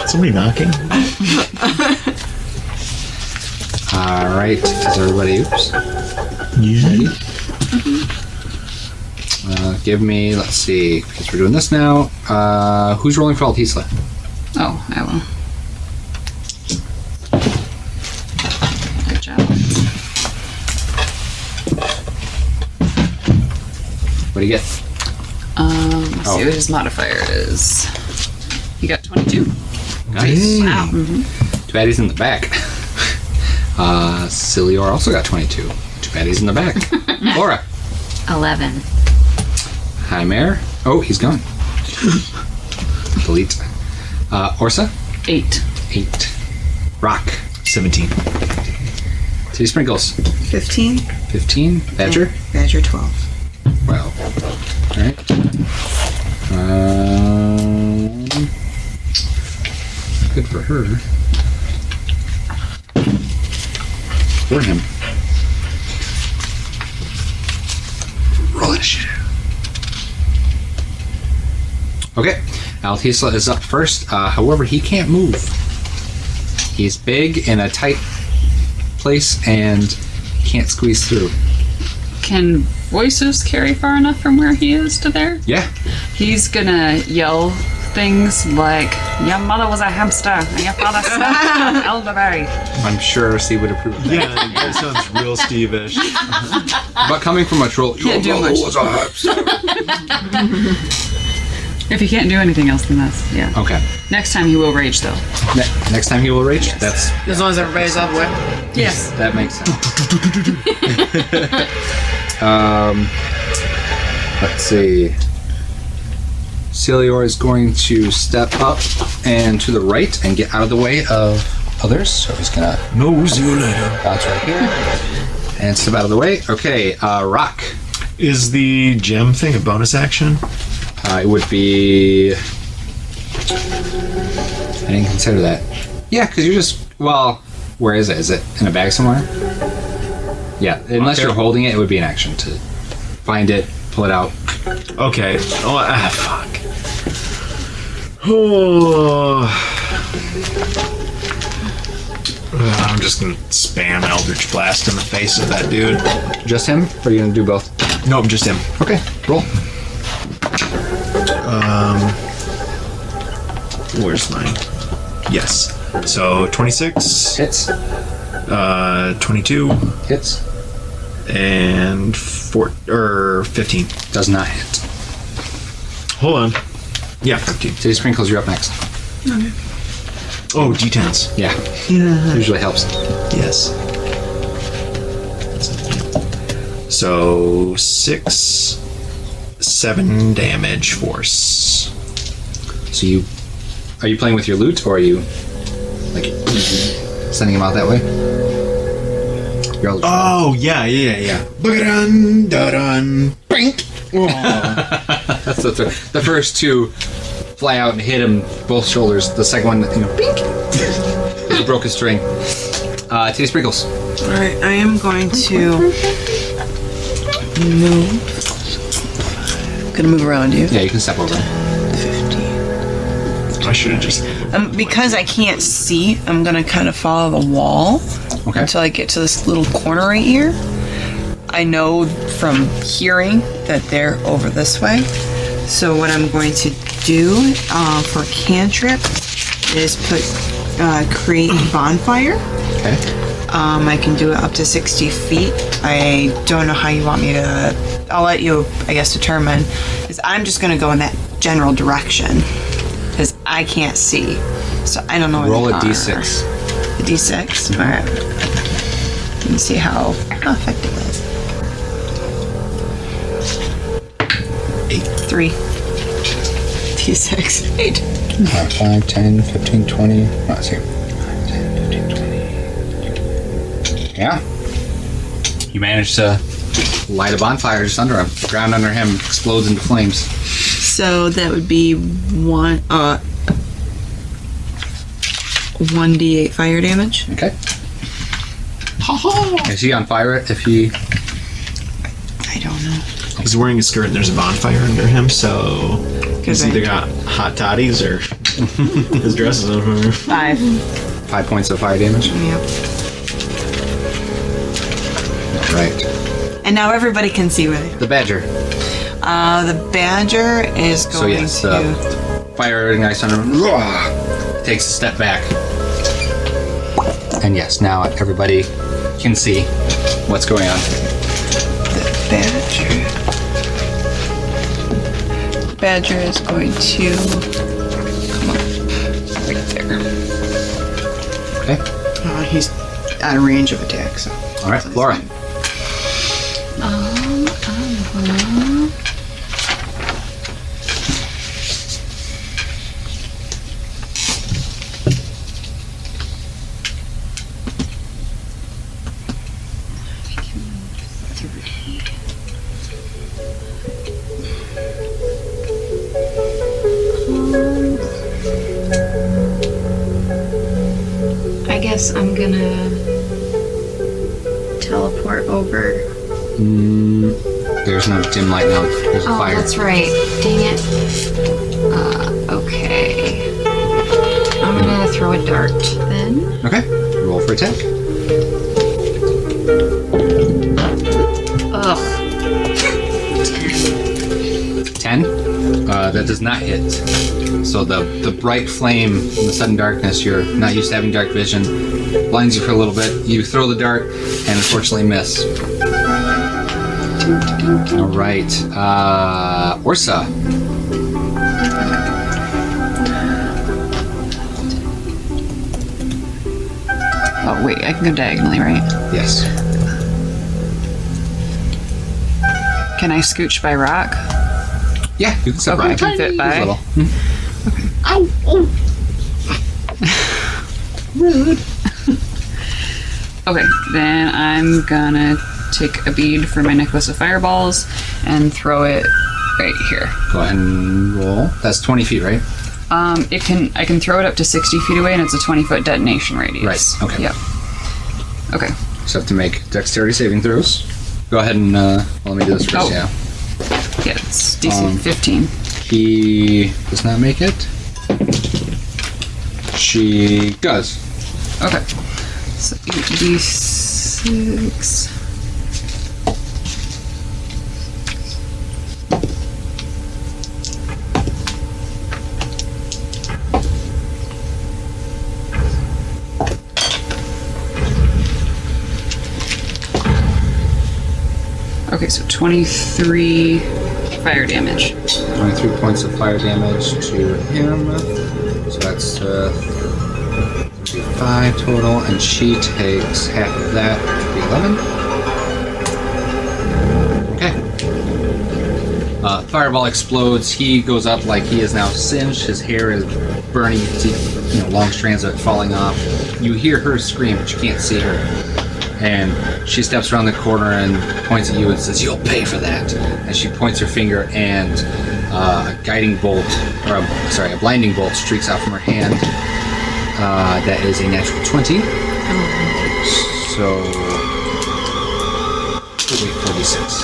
Somebody knocking? Alright, is everybody oops? Yeah. Give me, let's see, because we're doing this now. Who's rolling for Altisla? Oh, I will. Good job. What do you get? Let's see what his modifier is. You got 22. Nice. Wow. Two baddies in the back. Cilior also got 22. Two baddies in the back. Laura. 11. Hi, Mare. Oh, he's gone. Delete. Orsa. 8. 8. Rock. 17. City Sprinkles. 15. 15. Badger. Badger 12. Well. Alright. Good for her. For him. Roll initiative. Okay. Altisla is up first. However, he can't move. He's big in a tight place and can't squeeze through. Can voices carry far enough from where he is to there? Yeah. He's gonna yell things like, "Your mother was a hamster, and your father smelled of elderberry." I'm sure Steve would approve of that. Yeah, that sounds real Steve-ish. But coming from a troll, Can't do much. was a hamster. If he can't do anything else, then that's, yeah. Okay. Next time he will rage, though. Next time he will rage? That's As long as everybody's out of the way. Yes. That makes sense. Let's see. Celior is going to step up and to the right and get out of the way of others. So he's gonna No, see you later. bounce right here and step out of the way. Okay, Rock. Is the gem thing a bonus action? It would be. I didn't consider that. Yeah, because you're just. Well, where is it? Is it in a bag somewhere? Yeah, unless Okay. you're holding it, it would be an action to find it, pull it out. Okay. Oh, fuck. Oh. I'm just gonna spam Eldritch Blast in the face of that dude. Just him? Or are you gonna do both? Nope, just him. Okay, roll. Where's mine? Yes. So 26, Hits. 22, Hits. and 15. Does not hit. Hold on. Yeah, 15. City Sprinkles, you're up next. Oh, D10s. Yeah. Usually helps. Yes. So 6, 7 damage force. So you. Are you playing with your loot or are you. Like. Sending him out that way? You're all. Oh, yeah. Dun, dun, Brink! That's the first two fly out and hit him both shoulders. The second one, bink! He broke his string. Titty Sprinkles. Alright, I am going to move. Gonna move around you. Yeah, you can step over. 15. I should have just. Because I can't see, I'm gonna kind of follow the wall Okay. until I get to this little corner right here. I know from hearing that they're over this way. So what I'm going to do for cantrip is create bonfire. Okay. I can do it up to 60 feet. I don't know how you want me to. I'll let you, I guess, determine. Is I'm just going to go in that general direction because I can't see, so I don't know. Roll where a they are. d6. A d6. All right. Let me see how effective it is. 3. d6. 8. 5, 10, 15, 20. Let's see. 5, 10, 15, 20. Yeah. You managed to light a bonfire just under him. The ground under him explodes into flames. So that would be 1d8 fire damage. Okay. Is he on fire if he. I don't know. He's wearing a skirt and there's a bonfire under him, so he's I- either got hot toddies or his dress is on fire. 5. 5 points of fire damage? Yep. Right. And now everybody can see with you. The badger. The badger is going So yes, to. fire ignites under him. Takes a step back. And yes, now everybody can see what's going on. Badger is going to come up right there. Okay. He's out of range of attack, so. All right, Laura. I guess I'm gonna teleport over. There's no dim light now. There's a Oh, fire. that's right. Dang it. Okay. I'm gonna throw a dart then. Okay. Roll for attack. Ugh. That does not hit. So the bright flame in the sudden darkness, you're not used to having dark vision, blinds you for a little bit. You throw the dart and unfortunately miss. All right, Orsa. Oh wait, I can go diagonally, right? Yes. Can I scooch by rock? Yeah, you can step Okay, I right. can fit by. Little. Okay, then I'm gonna take a bead for my necklace of fireballs and throw it right here. Go ahead and roll. That's 20 feet, right? I can throw it up to 60 feet away, and it's a 20-foot detonation radius. Right, okay. Yep. Okay. Just have to make dexterity saving throws. Go ahead and let me do this first. Oh. Yeah. Yeah, it's DC 15. He does not make it. She does. Okay. So 8d6. Okay, so 23 fire damage. 23 points of fire damage to him. So that's 35 total, and she takes half of that, to be 11. Okay. Fireball explodes. He goes up like he is now singed. His hair is burning. You can see, long strands of it falling off. You hear her scream, but you can't see her. And she steps around the corner and points at you and says, "You'll pay for that." And she points her finger, and a guiding bolt, or a blinding bolt streaks out from her hand. That is a natural 20. So, wait, 46.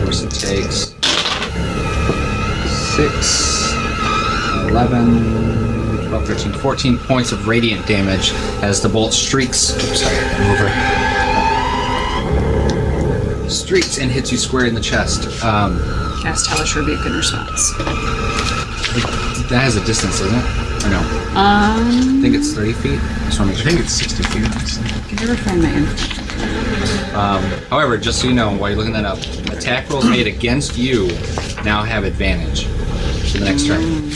Person takes 6, 11. 12, 13, 14 points of radiant damage as the bolt streaks. Oops, sorry, streaks and hits you square in the chest. Cast Hellish Rebuke in response. That has a distance, doesn't it? Or no? I think it's 30 feet. Just want to make I sure. think it's 60 feet. Can you ever find my info? However, just so you know, while you're looking that up, attack rolls made against you now have advantage for the next turn.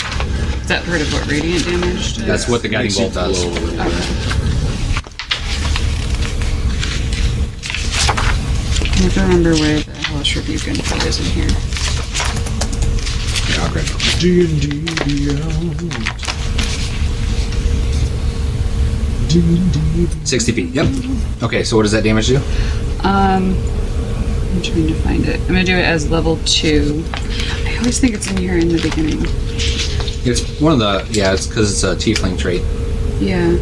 Is that part of what radiant damage does? That's what the guiding bolt does. Okay. I have to remember where the Hellish Rebuke info is in here. Yeah, I'll grab it. D&D D&D. 60 feet. Yep. Okay, so what does that damage do? I'm trying to find it. I'm gonna do it as level 2. I always think it's in here in the beginning. It's one of the, it's because it's a tiefling trait. Yeah.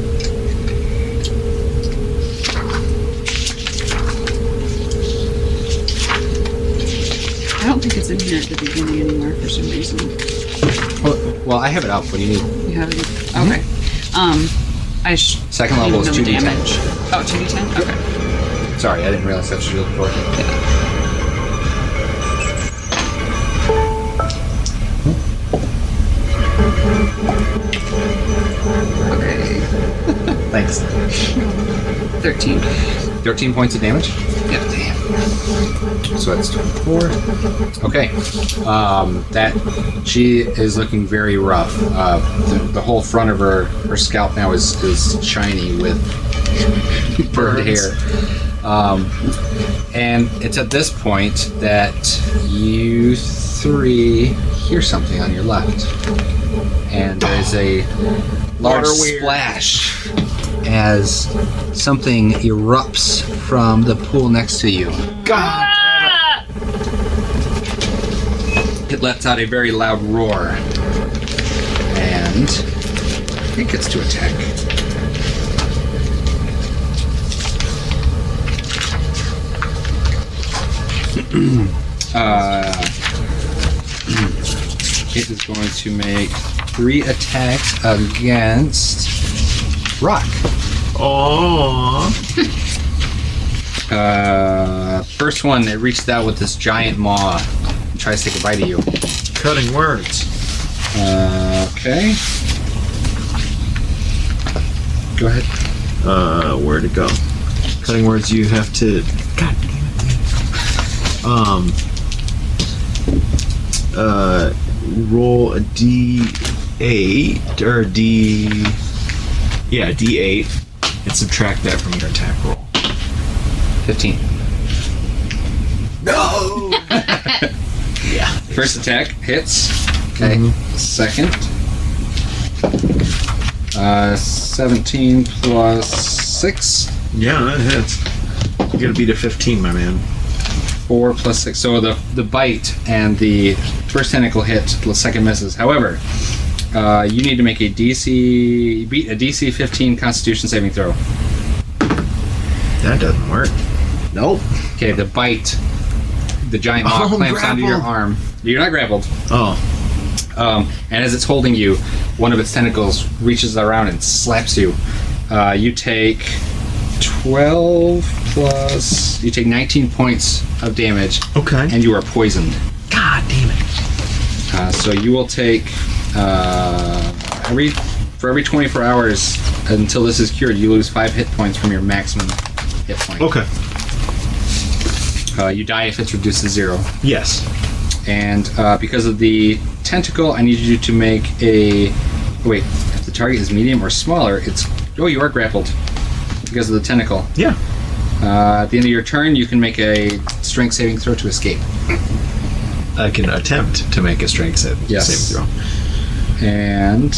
I don't think it's in here at the beginning anymore for some reason. Well, I have it up. What do you need? You have it? Okay. Second I level need is to know the 2d10. damage. Oh, 2d10? Okay. Sorry, I didn't realize that's what you looked for. Okay. Thanks. 13. 13 points of damage? Yep. Damn. So that's 24. Okay. That she is looking very rough. The whole front of her scalp now is shiny with burned hair. And it's at this point that you three hear something on your left. And there's a large splash as something erupts from the pool next to you. God! It lets out a very loud roar. And it gets to attack. It is going to make 3 attacks against Rock. Aww. First one, it reached out with this giant maw tries to take a bite of you. Cutting words. Okay. Go ahead. Where to go? Cutting words. You have to. God damn it. Roll a D8 or D8 and subtract that from your attack roll. 15. No. Yeah. First attack hits. Okay. Second. 17 plus 6. Yeah, that hits. You gotta beat a 15, my man. 4 plus 6. So the bite and the first tentacle hit, the second misses. However, you need to make a DC 15 Constitution saving throw. That doesn't work. Nope. Okay, the bite, the giant maw clamps onto your grappled. arm. You're not grappled. Oh. And as it's holding you, one of its tentacles reaches around and slaps you. You take 12 plus... You take 19 points of damage. Okay. And you are poisoned. God damn it. So you will take... For every 24 hours until this is cured, you lose 5 hit points from your maximum hit point. Okay. You die if it's reduced to 0. Yes. And because of the tentacle, I need you to make a... Wait, if the target is medium or smaller, it's... Oh, you are grappled because of the tentacle. Yeah. At the end of your turn, you can make a strength saving throw to escape. I can attempt to make a strength saving throw. And...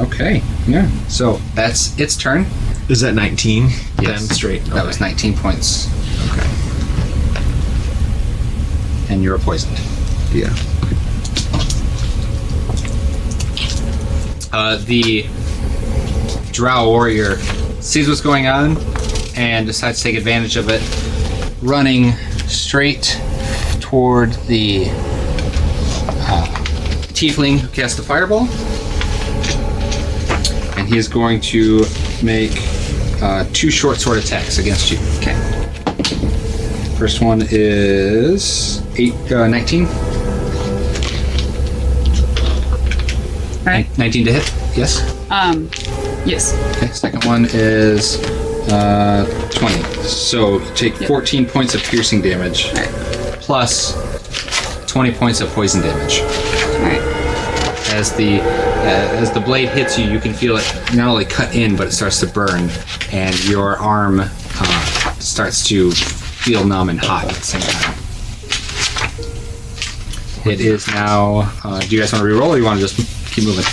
okay, yeah. So that's its turn. Is that 19? Yes. Then straight. That was 19 points. Okay. And you're poisoned. Yeah. The Drow warrior sees what's going on and decides to take advantage of it, running straight toward the tiefling who cast the fireball. And he is going to make 2 short sword attacks against you. Okay. First one is 19. All right. 19 to hit. Yes. Yes. Okay. Second one is 20. So you take 14 points of piercing damage, All right. plus 20 points of poison damage. All right. As the blade hits you, you can feel it not only cut in, but it starts to burn, and your arm starts to feel numb and hot at the same time. It is now. Do you guys want to reroll, or you want to just keep moving?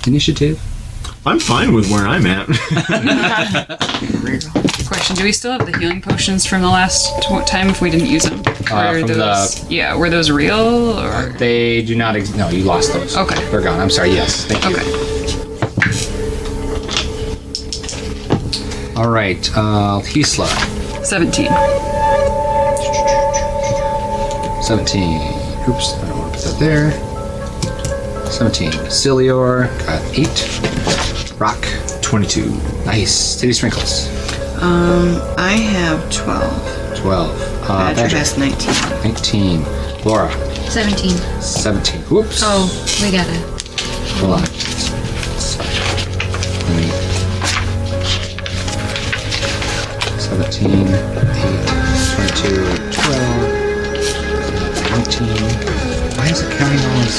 Initiative. I'm fine with where I'm at. Question: do we still have the healing potions from the last time if we didn't use them? From were those real or? They do not. No, you lost those. Okay. They're gone. I'm sorry. Yes. Thank you. Okay. All right. Hisla. 17. 17. Oops. I don't want to put that there. 17. Cilior got 8. Rock. 22. Nice. Titty Sprinkles. I have 12. 12. Badger has 19. 19. Laura. 17. 17. Whoops. Oh, we gotta. Hold on. 17, 8, 22, 12, 19. Why is it counting all this?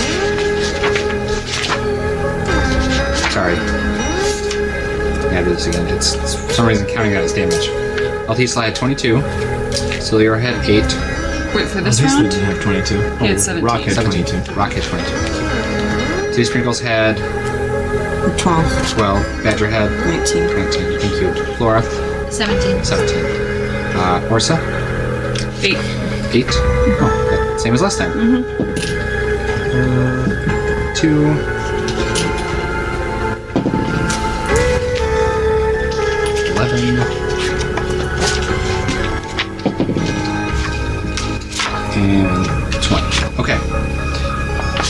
Sorry. I gotta do this again. It's for some reason counting out its damage. Altisla had 22. Cilior had 8. Wait, for this Obviously round? didn't have 22. He had 17. Rock had 17. 22. Rock had 22. Titty Sprinkles had 12. 12. Badger had 19. 19. Thank you. Flora, 17. 17. Orsa, 8. 8. Oh, okay. Same as last time. 2. And 20. Okay.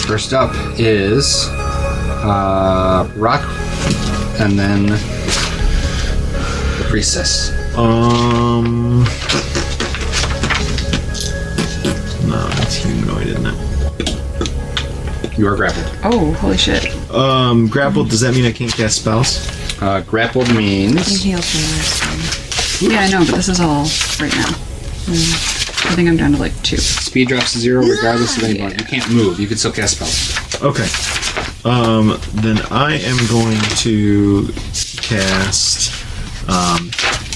First up is Rock, and then the priestess. I didn't. You are grappled. Oh, holy shit. Grappled, does that mean I can't cast spells? Grappled means... You healed from last time. Yeah, I know, but this is all right now. I think I'm down to like 2. Speed drops to 0 regardless of any bonus. You can't move. You can still cast spells. Okay. Then I am going to cast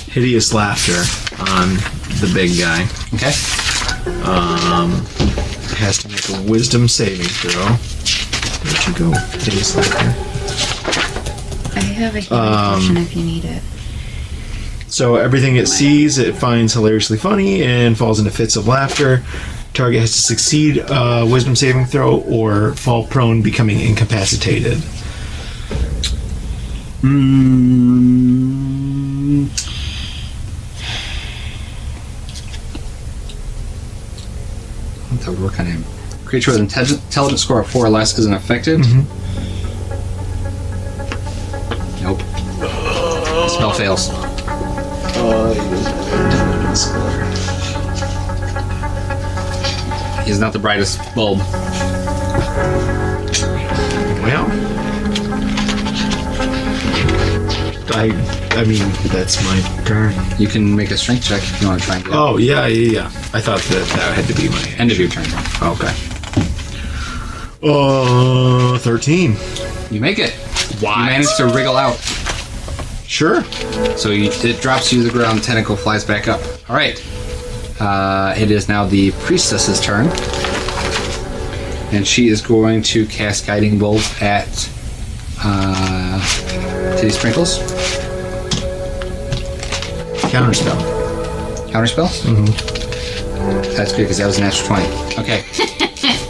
Hideous Laughter on the big guy. Okay. Has to make a Wisdom saving throw. Where'd you go, Hideous Laughter? I have a healing potion if you need it. So everything it sees, it finds hilariously funny and falls into fits of laughter. Target has to succeed a Wisdom saving throw or fall prone, becoming incapacitated. That would work on him. Creature with intelligence score of 4 or less isn't affected. Nope. The spell fails. He's not the brightest bulb. Well, I mean, that's my turn. You can make a strength check if you want to try and get Oh, yeah. I thought that had to be my end of your turn. Okay. 13. You make it. Wow. You manage to wriggle out. Sure. So it drops you to the ground, tentacle flies back up. Alright. It is now the priestess's turn. And she is going to cast Guiding Bolt at Titty Sprinkles. Counterspell. Counterspell? Mm-hmm. That's good because that was a natural 20. Okay.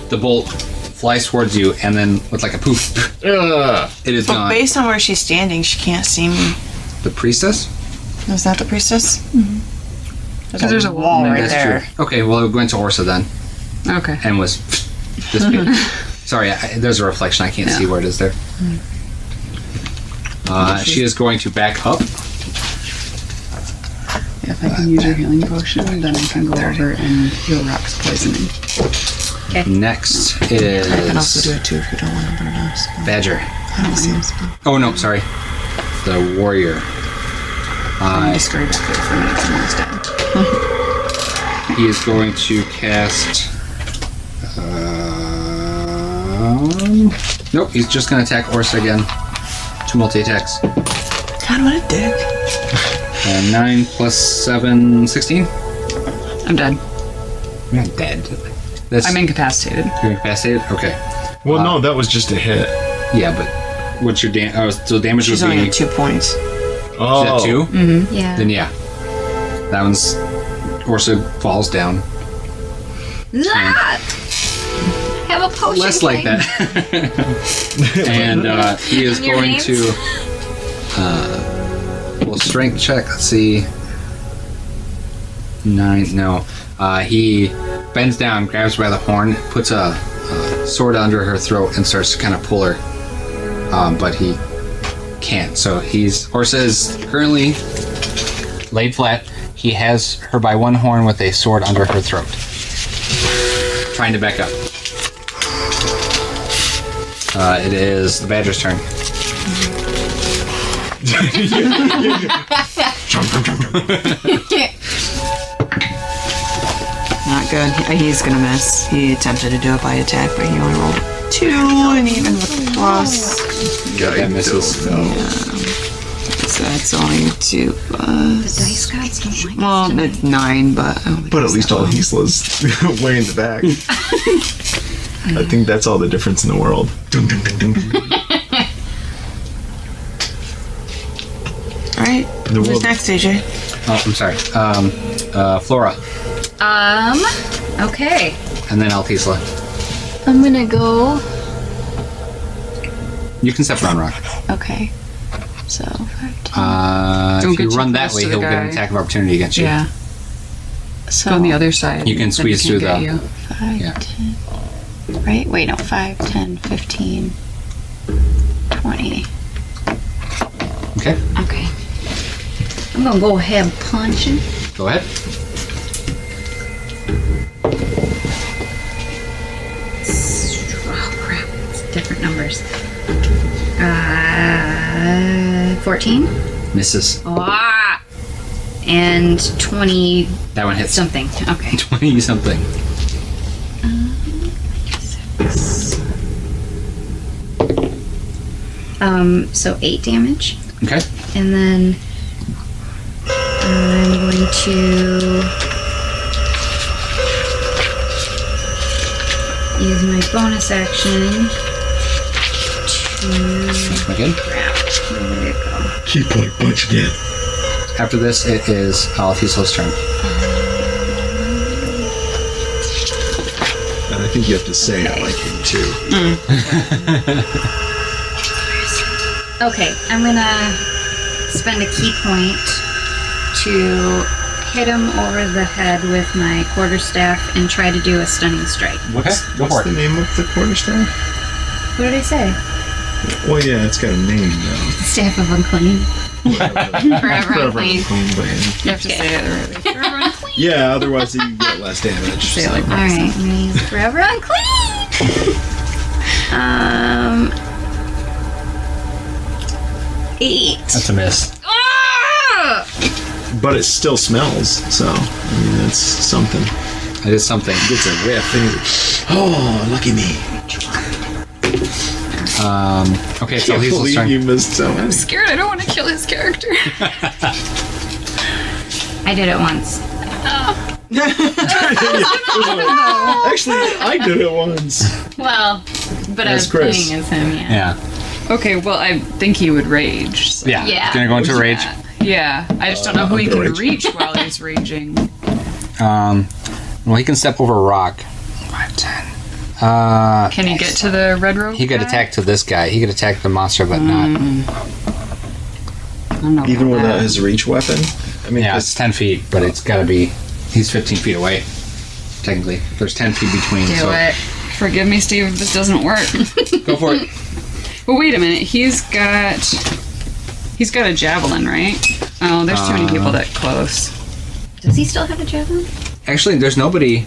The bolt flies towards you and then with like a poof, it is But gone. based on where she's standing, she can't see me. The priestess? Is that the priestess? Because there's a wall right That's there. true. Okay, well, it went to Orsa then Okay. and was this big. Sorry, there's a reflection. I can't see where it is there. She is going to back up. Yeah, if I can use your healing potion, then I can go over and heal Rock's poisoning. Next I can also do is it too if you don't want to burn us. Badger. I don't see him. Oh, no, sorry. The warrior. I just scurry back there for a minute because I'm almost dead. He is going to cast... nope, he's just going to attack Orsa again. 2 multi-attacks. God, what a dick. 9 plus 7, 16? I'm dead. You're not dead. That's, I'm incapacitated. You're incapacitated? Okay. Well, no, that was just a hit. Yeah, but what's your damage? So damage She's would only be... at 2 points. Oh. Is that 2? Mm-hmm. Yeah. Then yeah. That one's... Orsa falls down. Have a potion. Less like thing. that. And he is Your going names? to... well, strength check. Let's see. 9. No. He bends down, grabs her by the horn, puts a sword under her throat, and starts to kind of pull her. But he can't. So Orsa is currently laid flat. He has her by one horn with a sword under her throat, trying to back up. It is the badger's turn. Not good. He's gonna miss. He attempted to do it by attack, but he only rolled 2, and even with the plus. Yeah, that misses. So that's only 2 The plus. dice gods don't like us Well, tonight. it's 9, but I don't think But at it's least that all long. Hesla's way in the back. I think that's all the difference in the world. Dun, dun, dun, dun, dun. All right. The Who's world- next, AJ? Oh, I'm sorry. Flora, Okay. and then Altisla. I'm gonna go. You can step around Rock. Okay. So 5, 10. Don't If you get too run that close way, to the he'll get an guy. attack of opportunity against you. Yeah. So Go on the other side. You can then squeeze he through can't the- get you. 5, Yeah. 10. Right? Wait, no. 5, 10, 15, 20. Okay, Okay. I'm gonna go ahead punching. go ahead. numbers. 14. Misses. Ah! And 20 That one hits. something. Okay. 20 something. So 8 damage. Okay. And then I'm going to use my bonus action to Again. grab. Where did it go? Key point punch again. After this, it is Alfiso's turn. And I think you have to say it like him too. Okay, I'm gonna spend a key point to hit him over the head with my quarterstaff and try to do a stunning strike. Okay, go for What's the it. name of the quarterstaff? What did I say? Well, yeah, it's got a name though. Staff of Unclean. Forever Unclean. But You have to say it the right way. yeah, otherwise you get less damage. Say it like Alright, I'm gonna use Forever Unclean! 8. That's a miss. Ah! But it still smells, so I mean that's something. It is something. Gets a whiff and he's like, oh, lucky me. Okay, it's I can't Alfiso's believe turn. you missed so many. Scared, I don't want to kill his character. I did it once. Actually, I did it once. Well, but I That's was Chris. playing as him, yeah. Yeah. Okay, well, I think he would rage. So. Yeah. Yeah. Gonna go into rage. Yeah, I just don't know who he I'll go can rage. reach while he's raging. Well, he can step over a rock. 5, 10. Can he get to the red rope? He could guy? attack to this guy. He could attack the monster, but not. I don't know Even about without that. his reach weapon? I mean, Yeah, it's 10 feet, but it's gotta be. He's 15 feet away. Technically, there's 10 feet between. Do so it. Forgive me, Steve, if this doesn't work. Go for it. But wait a minute, he's got a javelin, right? Oh, there's too many people that close. Does he still have a javelin? Actually, there's nobody.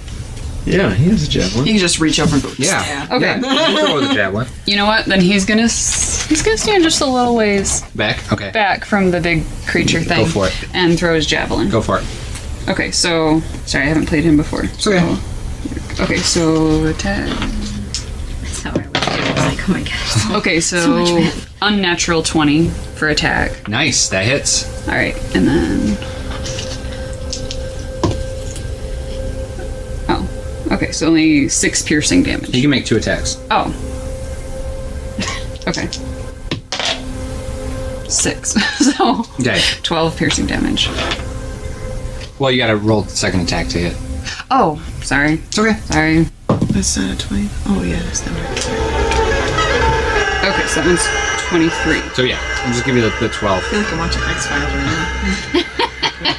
yeah, he has a javelin. You can just reach over and go. Yeah. stab. Okay. Yeah, you can throw the javelin. You know what? Then he's gonna stand just a little ways Back. Okay. back from the big creature thing. Go for it. And throw his javelin. Go for it. Okay, so sorry, I haven't played him before. It's okay. Okay, so attack. That's how I was doing. I was like, oh my gosh. Okay, so unnatural 20 for attack. Nice. That hits. All right, and then. Oh, okay, so only 6 piercing damage. He can make 2 attacks. Oh. Okay. 6. So Okay. 12 piercing damage. Well, you gotta roll the second attack to hit. Oh, sorry. It's okay. Sorry. That's not a 20. Oh, yeah, that's not right. Sorry. Okay, so that one's 23. So yeah, I'll just give you the 12. I feel like I'm watching X-Files right now.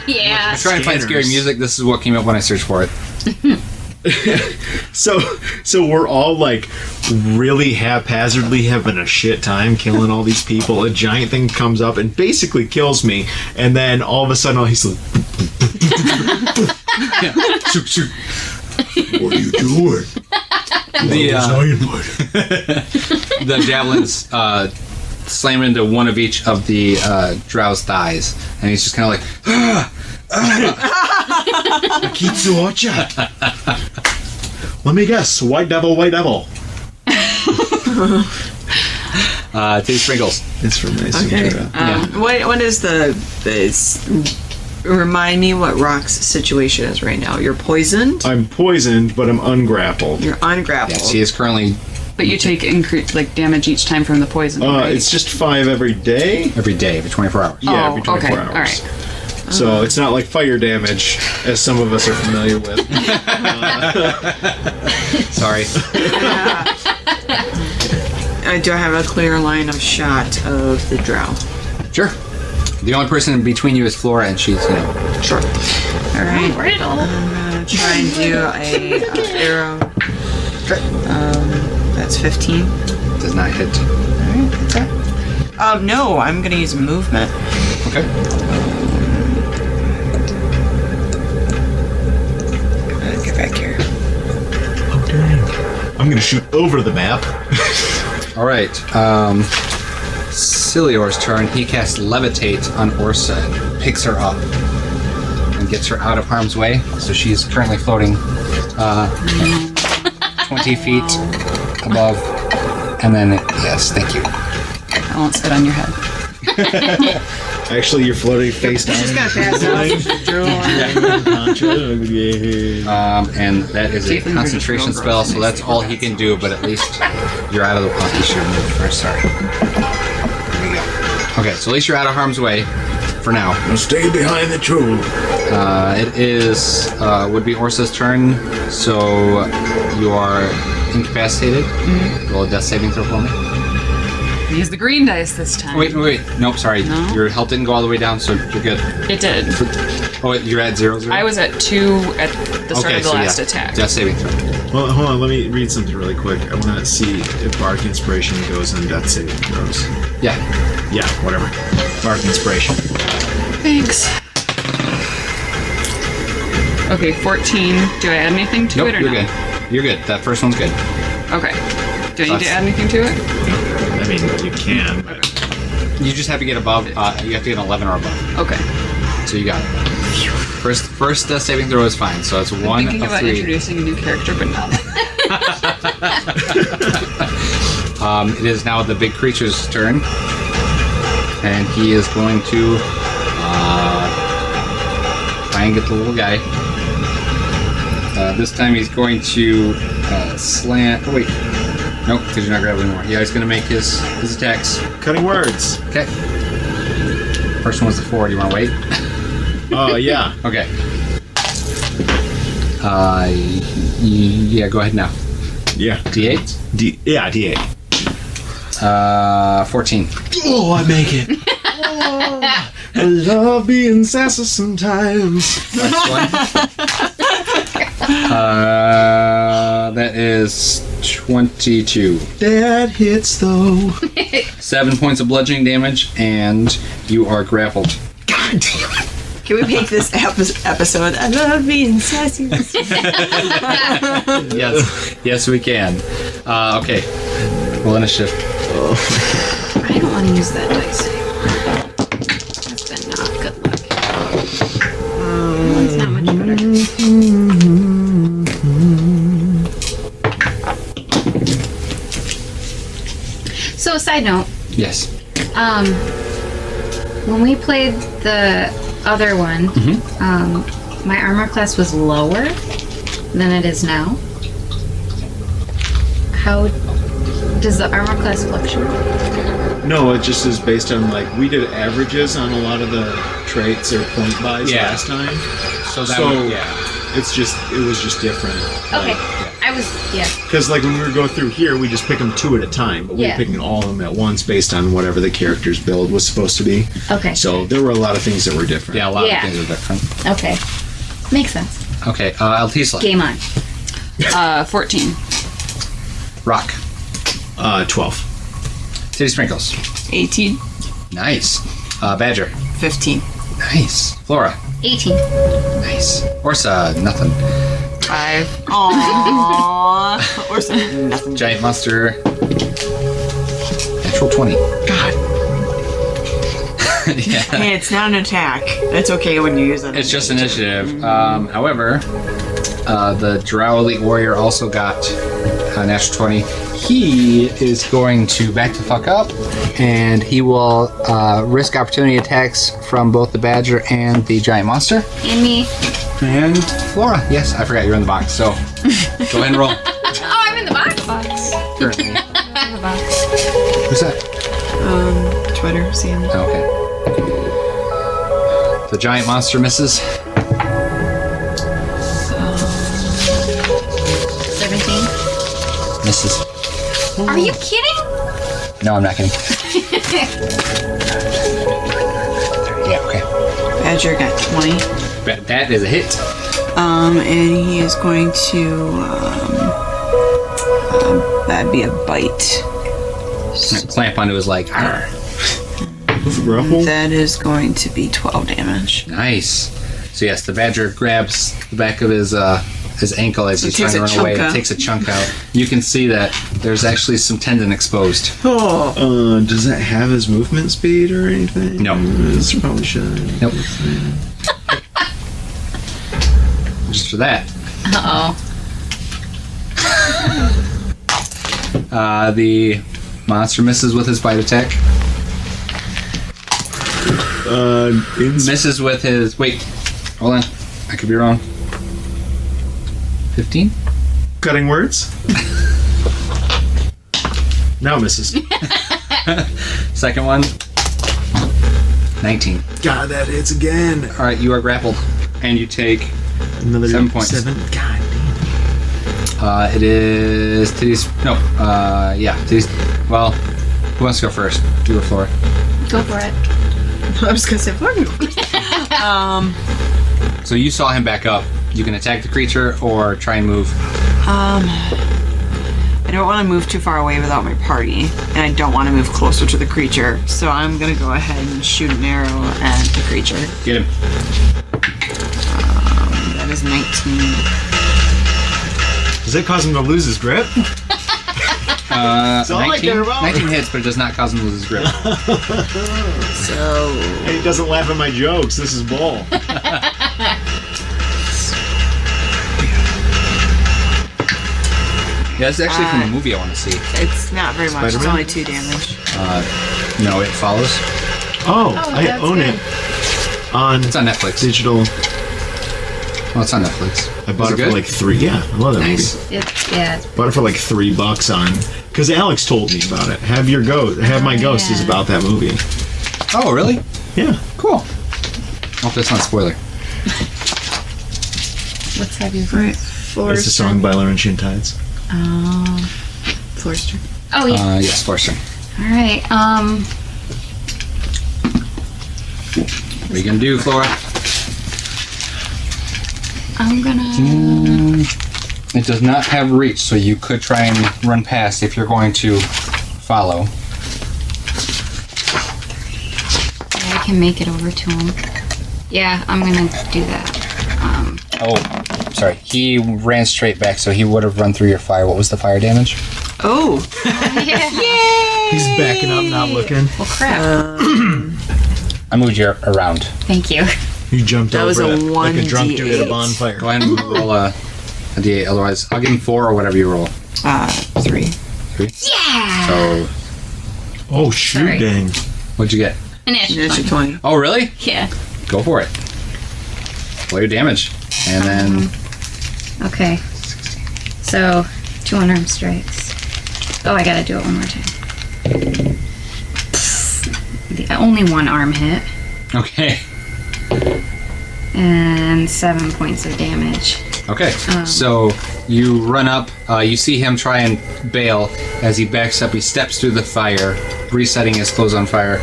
Yeah. I'm trying to find scary Scanners. music. This is what came up when I searched for it. So we're all like really haphazardly having a shit time killing all these people. A giant thing comes up and basically kills me, and then all of a sudden he's like, Shoot, shoot. "What are you doing?" The javelins slam into one of each of the drow's thighs, and he's just kind of like, Kitsuocha. Let me guess. White devil, white devil. Two sprinkles. It's from Mace Okay. Ventura. What is this? Remind me what Rock's situation is right now. You're poisoned. I'm poisoned, but I'm ungrappled. You're ungrappled. Yes, he is currently But you take damage each time from the poison. right? It's just 5 every day. every day, every 24 hours. Yeah, Oh, every 24 okay. hours. All right. So it's not like fire damage, as some of us are familiar with. Sorry. Do I have a clear line of shot of the drow? Sure. The only person between you is Flora, and she's, Sure. All right. Riddle. I'm gonna try and do a arrow. That's 15. does not hit. No, I'm gonna use movement. Okay. Get back here. Oh, dang. I'm gonna shoot over the map. All right. Cilior's turn. He casts Levitate on Orsa and picks her up and gets her out of harm's way. So she's currently floating 20 feet above. And then, yes, thank you. I won't sit on your head. Actually, you're floating face down. Just gotta pass And that is a concentration spell, so that's all he can do, but at least you're out of the pocket. You should have moved first, sorry. There we go. Okay, so at least you're out of harm's way for now. Now stay behind the troll. It is, would be Orsa's turn, so you are incapacitated. Roll a death saving throw for me. Use the green dice this time. Wait. Nope, sorry. No? Your health didn't go all the way down, so you're good. It did. Oh, wait, you're at 0, 0? I was at 2 at the start of the last attack. Death saving throw. Well, hold on. Let me read something really quick. I want to see if Bark Inspiration goes in death saving throws. Yeah. Yeah, whatever. Bark Inspiration. Thanks. Okay, 14. Do I add anything to Nope, it or you're no? good. You're good. That first one's good. Okay. Do I need to add anything to it? I mean, you can, but You just have to get above. You have to get an 11 or above. Okay. So you got it. First death saving throw is fine. So it's one Thinking of about 3. introducing a new character, but not. It is now the big creature's turn, and he is going to try and get the little guy. This time he's going to slant. Oh wait, nope, because you're not grabbing anymore. Yeah, he's going to make his attacks. cutting words. Okay. First one was the 4. Do you want to wait? Oh, yeah. Okay. Yeah, go ahead now. Yeah. D8? D8. 14. Oh, I make it. Oh, I love being sassy sometimes. Next one. That is 22. That hits though. 7 points of bludgeoning damage, and you are grappled. God damn it. Can we make this episode? I love being sassy. Yes, we can. Okay. Roll initiative. I don't want to use that dice anymore. That's been not good luck. It's not much better. So, side note, Yes. when we played the other one, my armor class was lower than it is now. How does the armor class fluctuate? No, it just is based on, like, we did averages on a lot of the traits or point buys Yeah. last time. So that So, would, yeah. it was just different. Okay. I was, yeah. Because, like, when we were going through here, we just pick them 2 at a time, but we Yeah. were picking all of them at once based on whatever the character's build was supposed to be. Okay. So there were a lot of things that were different. Yeah, a lot Yeah. of things are different. Okay. Makes sense. Okay, Altisla. Game on. 14. Rock. 12. City Sprinkles. 18. Nice. Badger. 15. Nice. Flora. 18. Nice. Orsa, nothing. 5. Aww. Or something. Nothing. Giant Monster. Natural 20. God. Yeah. Hey, it's not an attack. That's okay when you use it. It's just initiative. However, the Drowly Warrior also got a natural 20. He is going to back the fuck up, and he will risk opportunity attacks from both the Badger and the Giant Monster. And me. And Flora. Yes, I forgot you're in the box, so go ahead and roll. Oh, I'm in the box. Currently. The box. Who's that? Twitter, Sam. Okay. The Giant Monster misses. 17. Misses. Are you kidding? No, I'm not kidding. Yeah, okay. Badger got 20. That is a hit. And he is going to, that'd be a bite. Clamp onto his leg. Arr. Ruffle? That is going to be 12 damage. Nice. So yes, the Badger grabs the back of his his ankle as he's trying to run away. It takes a chunk out. You can see that there's actually some tendon exposed. Oh. Does that have his movement speed or anything? No. This probably should. Nope. Just for that. The monster misses with his bite attack. Misses with his... Wait. Hold on. I could be wrong. 15? Cutting words? Now misses. Second one. 19. God, that hits again. Alright, you are grappled. And you take Another 7 points. 7. God it is Titty's... No. Yeah. Titty's... Well, who wants to go first? You or Flora? Go for it. I was gonna say, fuck you. So you saw him back up. You can attack the creature or try and move. I don't want to move too far away without my party, and I don't want to move closer to the creature, so I'm gonna go ahead and shoot an arrow at the creature. Get him. That is 19. Does that cause him to lose his grip? That's all I care about. 19 hits, but it does not cause him to lose his grip. So He doesn't laugh at my jokes. This is bull. Yeah, it's actually from a movie I want to see. it's not very much. It's Spider-Man? only 2 damage. No, It Follows. Oh, I that's own good. it on It's on Netflix. digital. Oh, it's on Netflix. I bought Is it it for good? like 3. Yeah, I love that Nice. movie. It's Bought it for like $3 on. Because Alex told me about it. Have my ghost is yeah. about that movie. Oh, really? Yeah. Cool. Hope that's not a spoiler. What's have you? Right. It's a song by Laurentian Tides. Floor's turn. Oh yeah. Yes, Forster. All right. What are you gonna do, Flora? I'm gonna. It does not have reach, so you could try and run past if you're going to follow. I can make it over to him. Yeah, I'm gonna do that. Oh, sorry. He ran straight back, so he would have run through your fire. What was the fire damage? Oh. Yeah. He's backing up, not looking. Well, crap. I moved you around. Thank you. He jumped That over was a it like a drunk dude at a 1d8. bonfire. Go ahead and roll a d8. Otherwise, I'll give him 4 or whatever you roll. 3. 3. Yeah. So, Oh, shoot, Sorry. dang. what'd you get? Initiative 20. Oh, really? Yeah. Go for it. Roll your damage. And then... Okay. So, 2 unarmed strikes. Oh, I gotta do it one more time. Only 1 arm hit. Okay. And 7 points of damage. Okay. So, you run up. You see him try and bail. As he backs up, he steps through the fire, resetting his clothes on fire.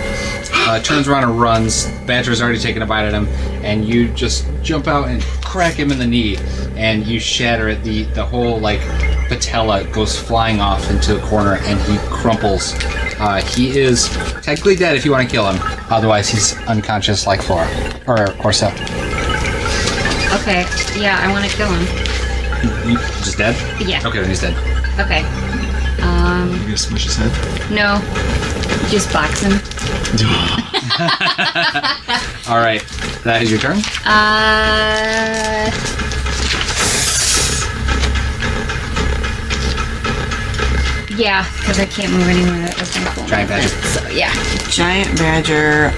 Turns around and runs. Badger's already taken a bite at him. And you just jump out and crack him in the knee. And you shatter it. The whole, patella goes flying off into a corner, and he crumples. He is technically dead if you want to kill him. Otherwise, he's unconscious like Flora. Or Seth. Okay. Yeah, I want to kill him. Just dead? Yeah. Okay, then he's dead. Okay. You gonna smush his head? No. Just box him. Alright. That is your turn? Yeah, because I can't move anywhere that was my full Giant movement. badger. So, yeah. Giant Badger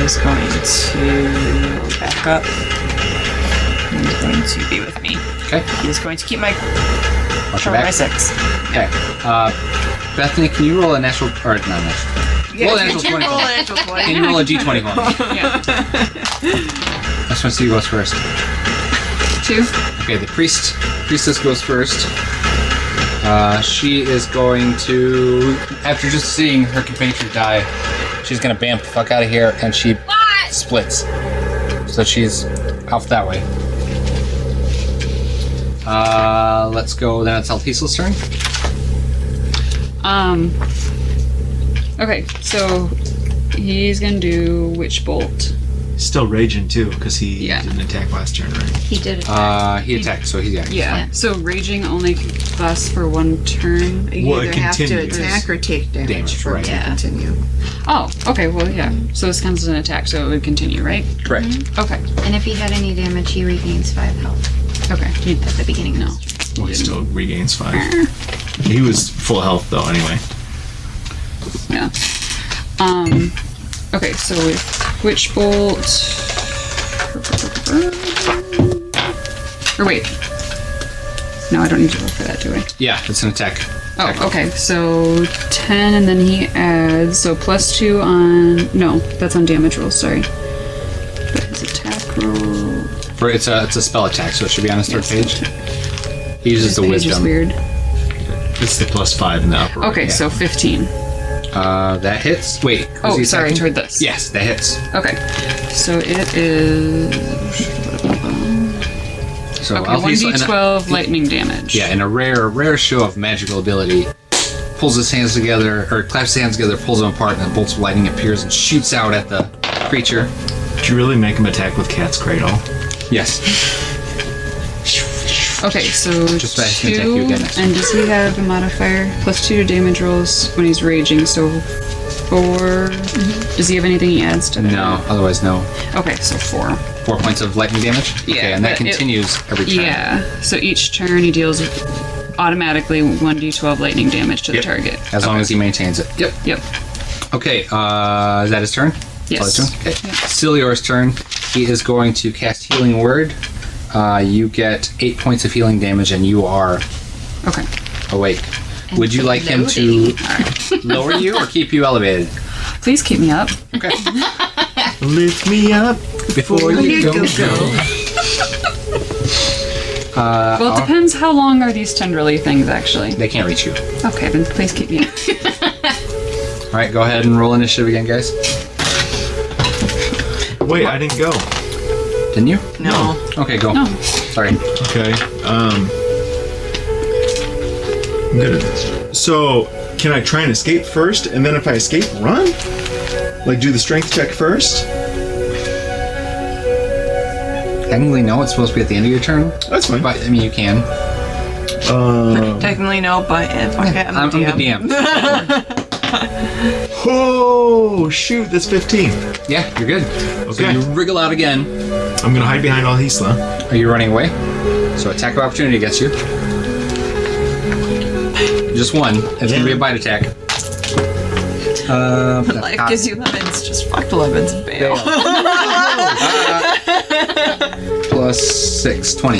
is going to back up. He's going to be with me. Okay. He's going to keep my Watch your my back. 6. Okay. Bethany, can you roll a natural... Or, not natural. Roll a natural 20. Roll a natural 20. Can you roll a d20 for me? Yeah. I just want to see who goes first. 2. Okay, the priestess goes first. She is going to... After just seeing her compatriot die, she's going to bamf the fuck out of here, and she splits. So she's off that way. Let's go, then it's Alpicel's turn. Okay, so he's gonna do Witch Bolt. Still raging too, because he Yeah. didn't attack last turn, right? He did it. He attacked, so he's Yeah. Yeah. So raging only lasts for 1 turn. You Well, either it have to continues. attack or take damage, Damage, for it right. to Yeah. continue. Oh, okay. Well, yeah. So this counts as an attack, so it would continue, right? correct. Okay. And if he had any damage, he regains 5 health Okay. at the beginning. No. Well, he still regains 5. He was full health though, anyway. Yeah. Okay, so with Witch Bolt. Or wait. No, I don't need to roll for that, do I? Yeah, it's an attack. Oh, okay. So 10, and then he adds so +2 on. No, that's on damage rolls. Sorry. But his attack roll. It's a spell attack, so it should be on his third Yes, page. He uses the This page is wisdom. weird. It's the +5 in the upper. Okay, right. so 15. That hits. Wait. was Oh, he sorry, attacking? toward this. Yes, that hits. Okay. So it is. So Okay, Althea- 1d12 lightning damage. Yeah, in a rare show of magical ability, pulls his hands together, or claps his hands together, pulls them apart, and a bolt of lightning appears and shoots out at the creature. Did you really make him attack with Cat's Cradle? Yes. Okay, so Just so I can 2, attack you again next and does he have a modifier? +2 to damage rolls when he's raging, so 4. Does he have anything he adds to that? No, otherwise no. Okay, so 4. 4 points of lightning damage? Yeah, Okay, and that but it- continues every turn. Yeah, so each turn he deals automatically 1d12 lightning damage to Yep. the target. As long as he maintains it. Yep. Yep. Okay, is that his turn? Yes. Oh, his turn? Okay. Celior's turn. He is going to cast Healing Word. You get 8 points of healing damage, and you are Okay. awake. Would you like him to lower you or keep you elevated? Please keep me up. Okay. Lift me up Before you go. Well, it depends how long are these tendrily things, actually. They can't reach you. Okay, then please keep me up. All right, go ahead and roll initiative again, guys. Wait, I didn't go. Didn't you? No. Okay, go. No. Sorry. Okay. I'm gonna. So, can I try and escape first, and then if I escape, run? Like do the strength check first? Technically, no. It's supposed to be at the end of your turn, That's fine. but I mean, you can. Technically no, but if I get I'm the DM. Oh shoot! That's 15. Yeah, you're good. So Okay. you wriggle out again. I'm gonna hide behind Alhisla. Are you running away? So attack of opportunity gets you. Just one. It's gonna be a bite attack. Life gives you lemons, just fuck lemons and bail. +6, 20.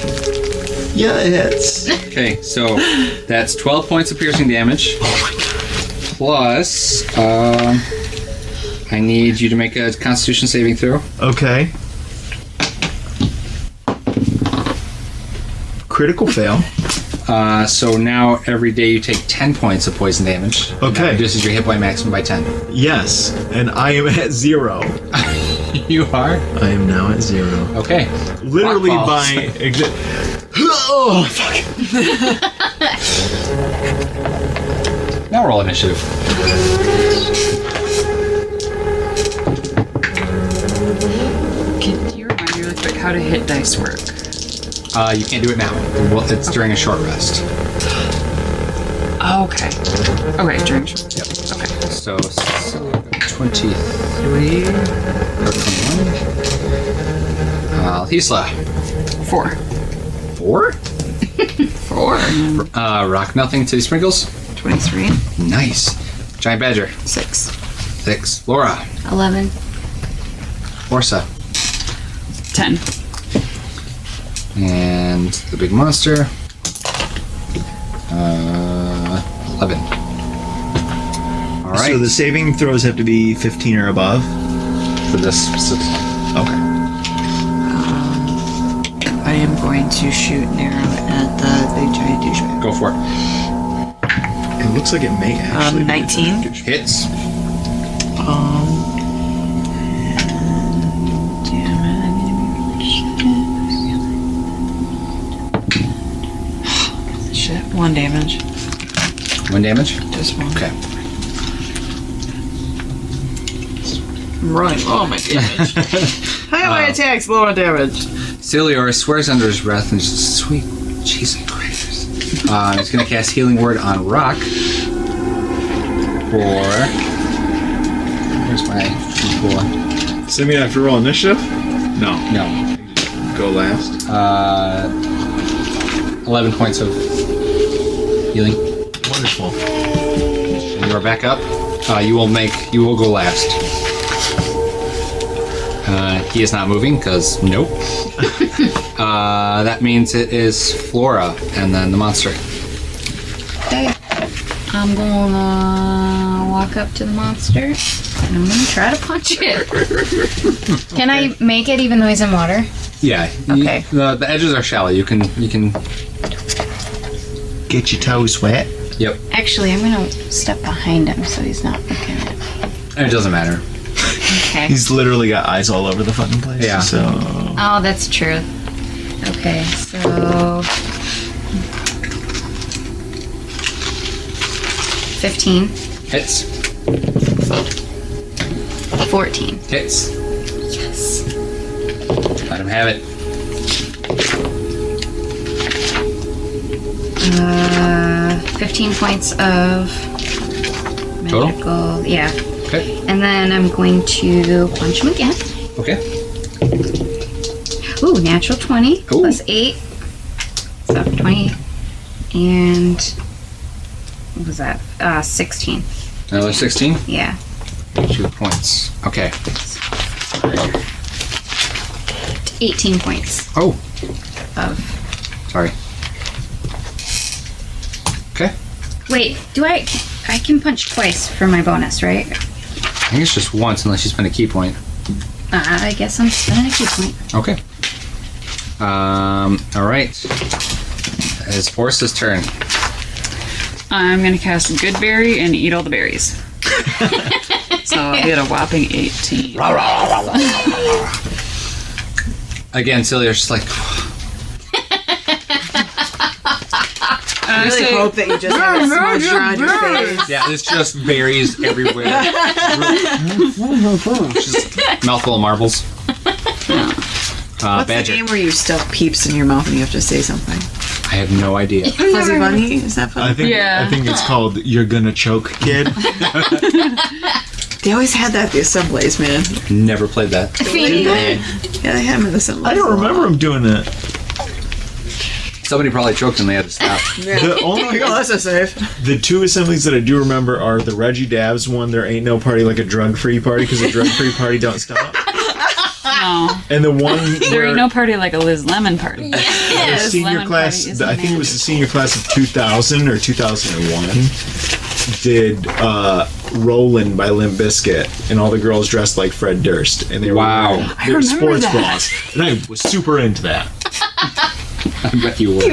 Yeah, it hits. Okay, so that's 12 points of piercing damage. Oh my god. Plus, I need you to make a Constitution saving throw. Okay. Critical fail. So now every day you take 10 points of poison damage. Okay. That reduces your hit point maximum by 10. Yes, and I am at 0. You are? I am now at 0. Okay. Literally Rock by falls. Oh fuck! Now roll initiative. Can you remind me really quick how to hit dice work? You can't do it now. Well, it's during a short rest. Oh, okay. Okay, during short. Yep. Okay. So 23 or 21. Hisla. 4. 4? 4. Rock nothing to sprinkles. 23. Nice. Giant Badger. 6. 6. Laura. 11. Orsa. 10. And the big monster. 11. All right. So the saving throws have to be 15 or above. for this specific one. Okay. I am going to shoot an arrow at the big giant douchebag. Go for it. It looks like it may actually. 19. Hits. Damn it, I need to shit. 1 damage. 1 damage. Just 1. Okay. I'm rolling low on my damage. High on my attacks, low on damage. Celior swears under his breath and just sweet Jesus Christ. He's going to cast Healing Word on Rock for... Where's my D4? Does that mean I have to roll initiative? No. No. Go last. 11 points of healing. Wonderful. And you are back up. You will go last. He is not moving, because nope. That means it is Flora, and then the monster. Okay. I'm gonna walk up to the monster, and I'm gonna try to punch it. Can I make it even though he's in water? Yeah. Okay. The edges are shallow. You can. Get your toes wet. Yep. Actually, I'm gonna step behind him so he's not looking at me. It doesn't matter. Okay. He's literally got eyes all over the fucking place. Yeah. So. Oh, that's true. Okay, so 15, Hits. 14. Hits. Yes. Let him have it. 15 points of Total? magical. Yeah. Okay. And then I'm going to punch him again. Okay. Ooh, natural 20 Ooh. plus 8. So 20. And what was that? 16. Another 16. Yeah. 2 points. Okay. 18 points Oh, of. sorry. Okay. Wait, I can punch twice for my bonus, right? I think it's just once, unless you spend a key point. I guess I'm spending a key point. Okay. All right. It's Force's turn. I'm gonna cast Goodberry and eat all the berries. So I'll get a whopping 18. Again, Celia's just like, I really hope that you just have it smudged around your face. yeah, it's just berries everywhere. Just mouthful of marbles. What's the Badger. game where you stuff peeps in your mouth and you have to say something? I have no idea. Fuzzy Bunny? Is that fun? I think it's called "You're Gonna Choke, Kid." They always had that at the assemblies, man. Never played that. Yeah, they had them at the assemblies. I don't remember him doing that. Somebody probably choked and they had to stop. The only Oh, that's so safe. the two assemblies that I do remember are the Reggie Dabs one. There ain't no party like a drug-free party because a drug-free party don't stop. No, And the one there where ain't no party like a Liz Lemon party. the senior Lemon class, party is I think it was amazing. the senior class of 2000 or 2001, did "Rollin'" by Limp Bizkit, and all the girls dressed like Fred Durst, and they were Wow. wearing I their remember sports that. bras, and I was super into that. I bet you would.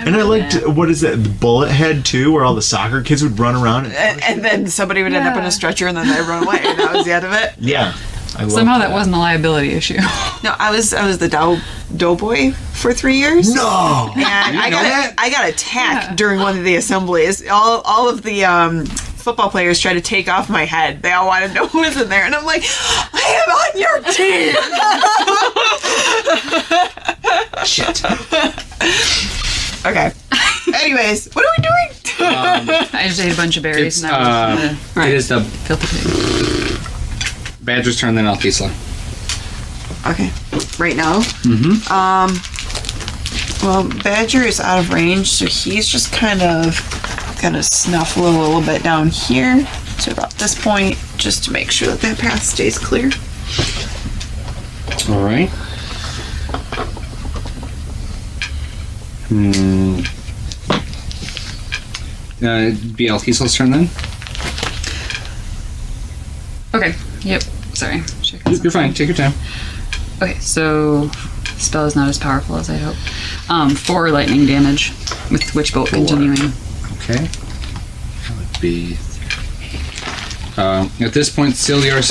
And I liked what is that, the Bullet Head too, where all the soccer kids would run around. And then somebody would end up in a stretcher and then they'd run away and that was the end of it. Yeah, I loved Somehow that wasn't a liability issue. No, I was the doughboy for 3 years. No. And I got attacked during one of the assemblies. All of the football players tried to take off my head. They all wanted to know who was in there, and I'm like, I am on your team. Shit. Okay. Anyways, what are we doing? I just ate a bunch of berries It's, and I was It is the filthy pig. Badger's turn, then Alkisla. Okay. Right now. Well, Badger is out of range, so he's just kind of gonna snuffle a little bit down here to about this point, just to make sure that that path stays clear. All right. Be Alkisla's turn then? Okay. Yep. Sorry. Checking You're fine. Take your time. Okay, so the spell is not as powerful as I hope. 4 lightning damage with Witch Bolt continuing. Okay. That would be... at this point, Celior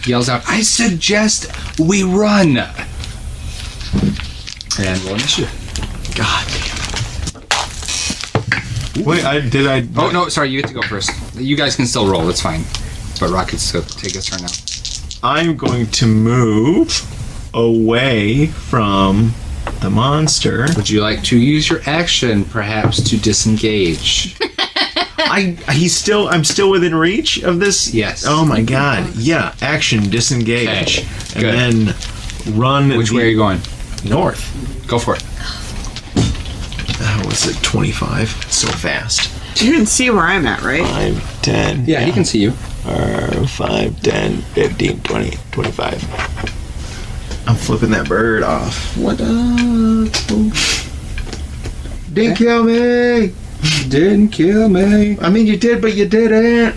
yells out, I suggest we run! And roll initiative. God damn. Wait, I Oh, no, sorry, you get to go first. You guys can still roll, it's fine. But Rock gets to take his turn now. I'm going to move away from the monster. Would you like to use your action, perhaps, to disengage? I'm still within reach of this? Yes. Oh my god. Yeah, action, disengage. Okay, And good. then run. Which way are you going? North. Go for it. Was it 25? So fast. You can see where I'm at, right? 5, 10. Yeah, he can see you. 5, 10, 15, 20, 25. I'm flipping that bird off. What up? Didn't kill me! Didn't kill me. I mean, you did, but you didn't.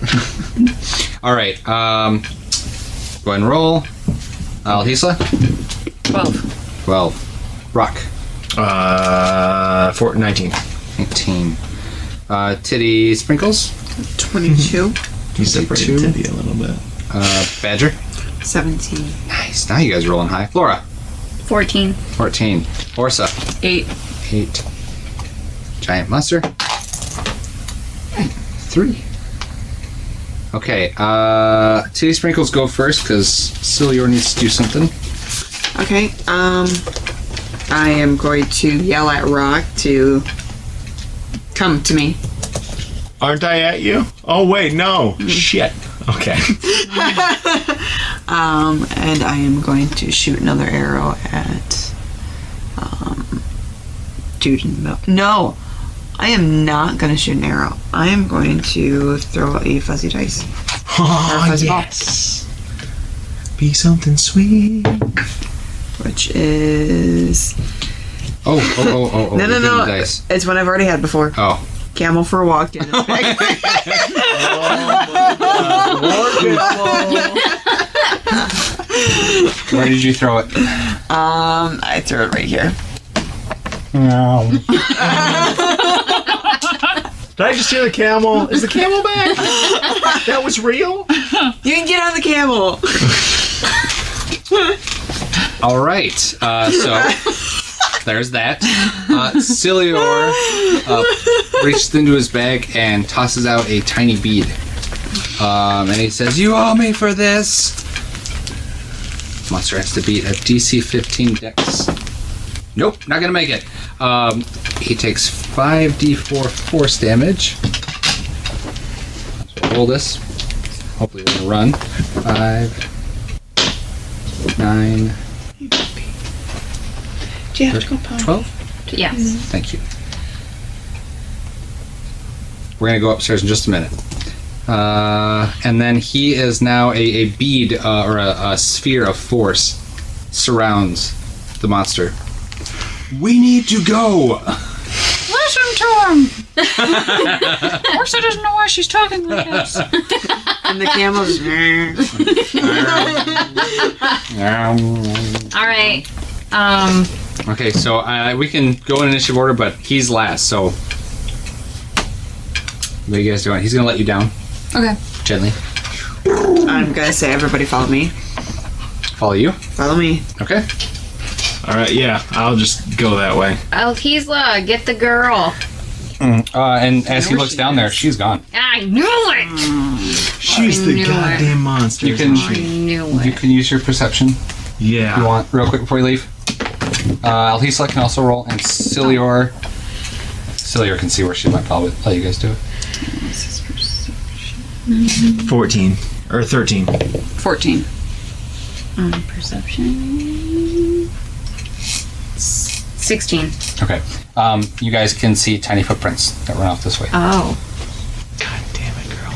All right. Go ahead and roll. Alhisla? 12. 12. Rock? 19. 18. Titty Sprinkles? 22, You separated 22. Titty a little bit. Badger? 17. Nice. Now you guys are rolling high. Flora? 14. 14. Orsa? 8. 8. Giant monster? 3. Okay, Titty Sprinkles go first because Silior needs to do something. Okay, I am going to yell at Rock to come to me. Aren't I at you? Oh, wait, no. Shit. Okay. And I am going to shoot another arrow at dude in the middle. No, I am not going to shoot an arrow. I am going to throw a fuzzy dice. Oh, fuzzy ball. yes. Be something sweet. Which is... Oh. No, you're doing no. the dice. It's one I've already had before. Oh. Camel for a walk. In his bag. Where did you throw it? I threw it right here. Did I just hear the camel? Is the camel back? That was real? You can get on the camel. All right. So there's that. Silior reaches into his bag and tosses out a tiny bead. And he says, "You owe me for this." Monster has to beat a DC 15 dex. Nope, not gonna make it. He takes 5d4 force damage. So roll this. Hopefully we're gonna run. 5, 9, Do you have to go pause? 12? Yes. Thank you. We're gonna go upstairs in just a minute. And then he is now a bead or a sphere of force surrounds the monster. We need to go. Listen to him! Orsa doesn't know why she's talking like this. And the camel's... All right. Okay, so we can go in initiative order, but he's last. So what are you guys doing? He's gonna let you down Okay. gently. I'm gonna say everybody follow me. Follow you. Follow me. Okay. All right, yeah, I'll just go that way. Alhisla, get the girl. And as he where looks she down there, she's gone. I knew it. She's the knew it. goddamn monster. You can I knew you it. can use your perception. Yeah. You want real quick before you leave. Alhisla can also roll, and Silior can see where she might probably let you guys do it. 14 or 13. 14. Perception. 16. Okay. You guys can see tiny footprints that run off this way. Oh. God damn it, girl.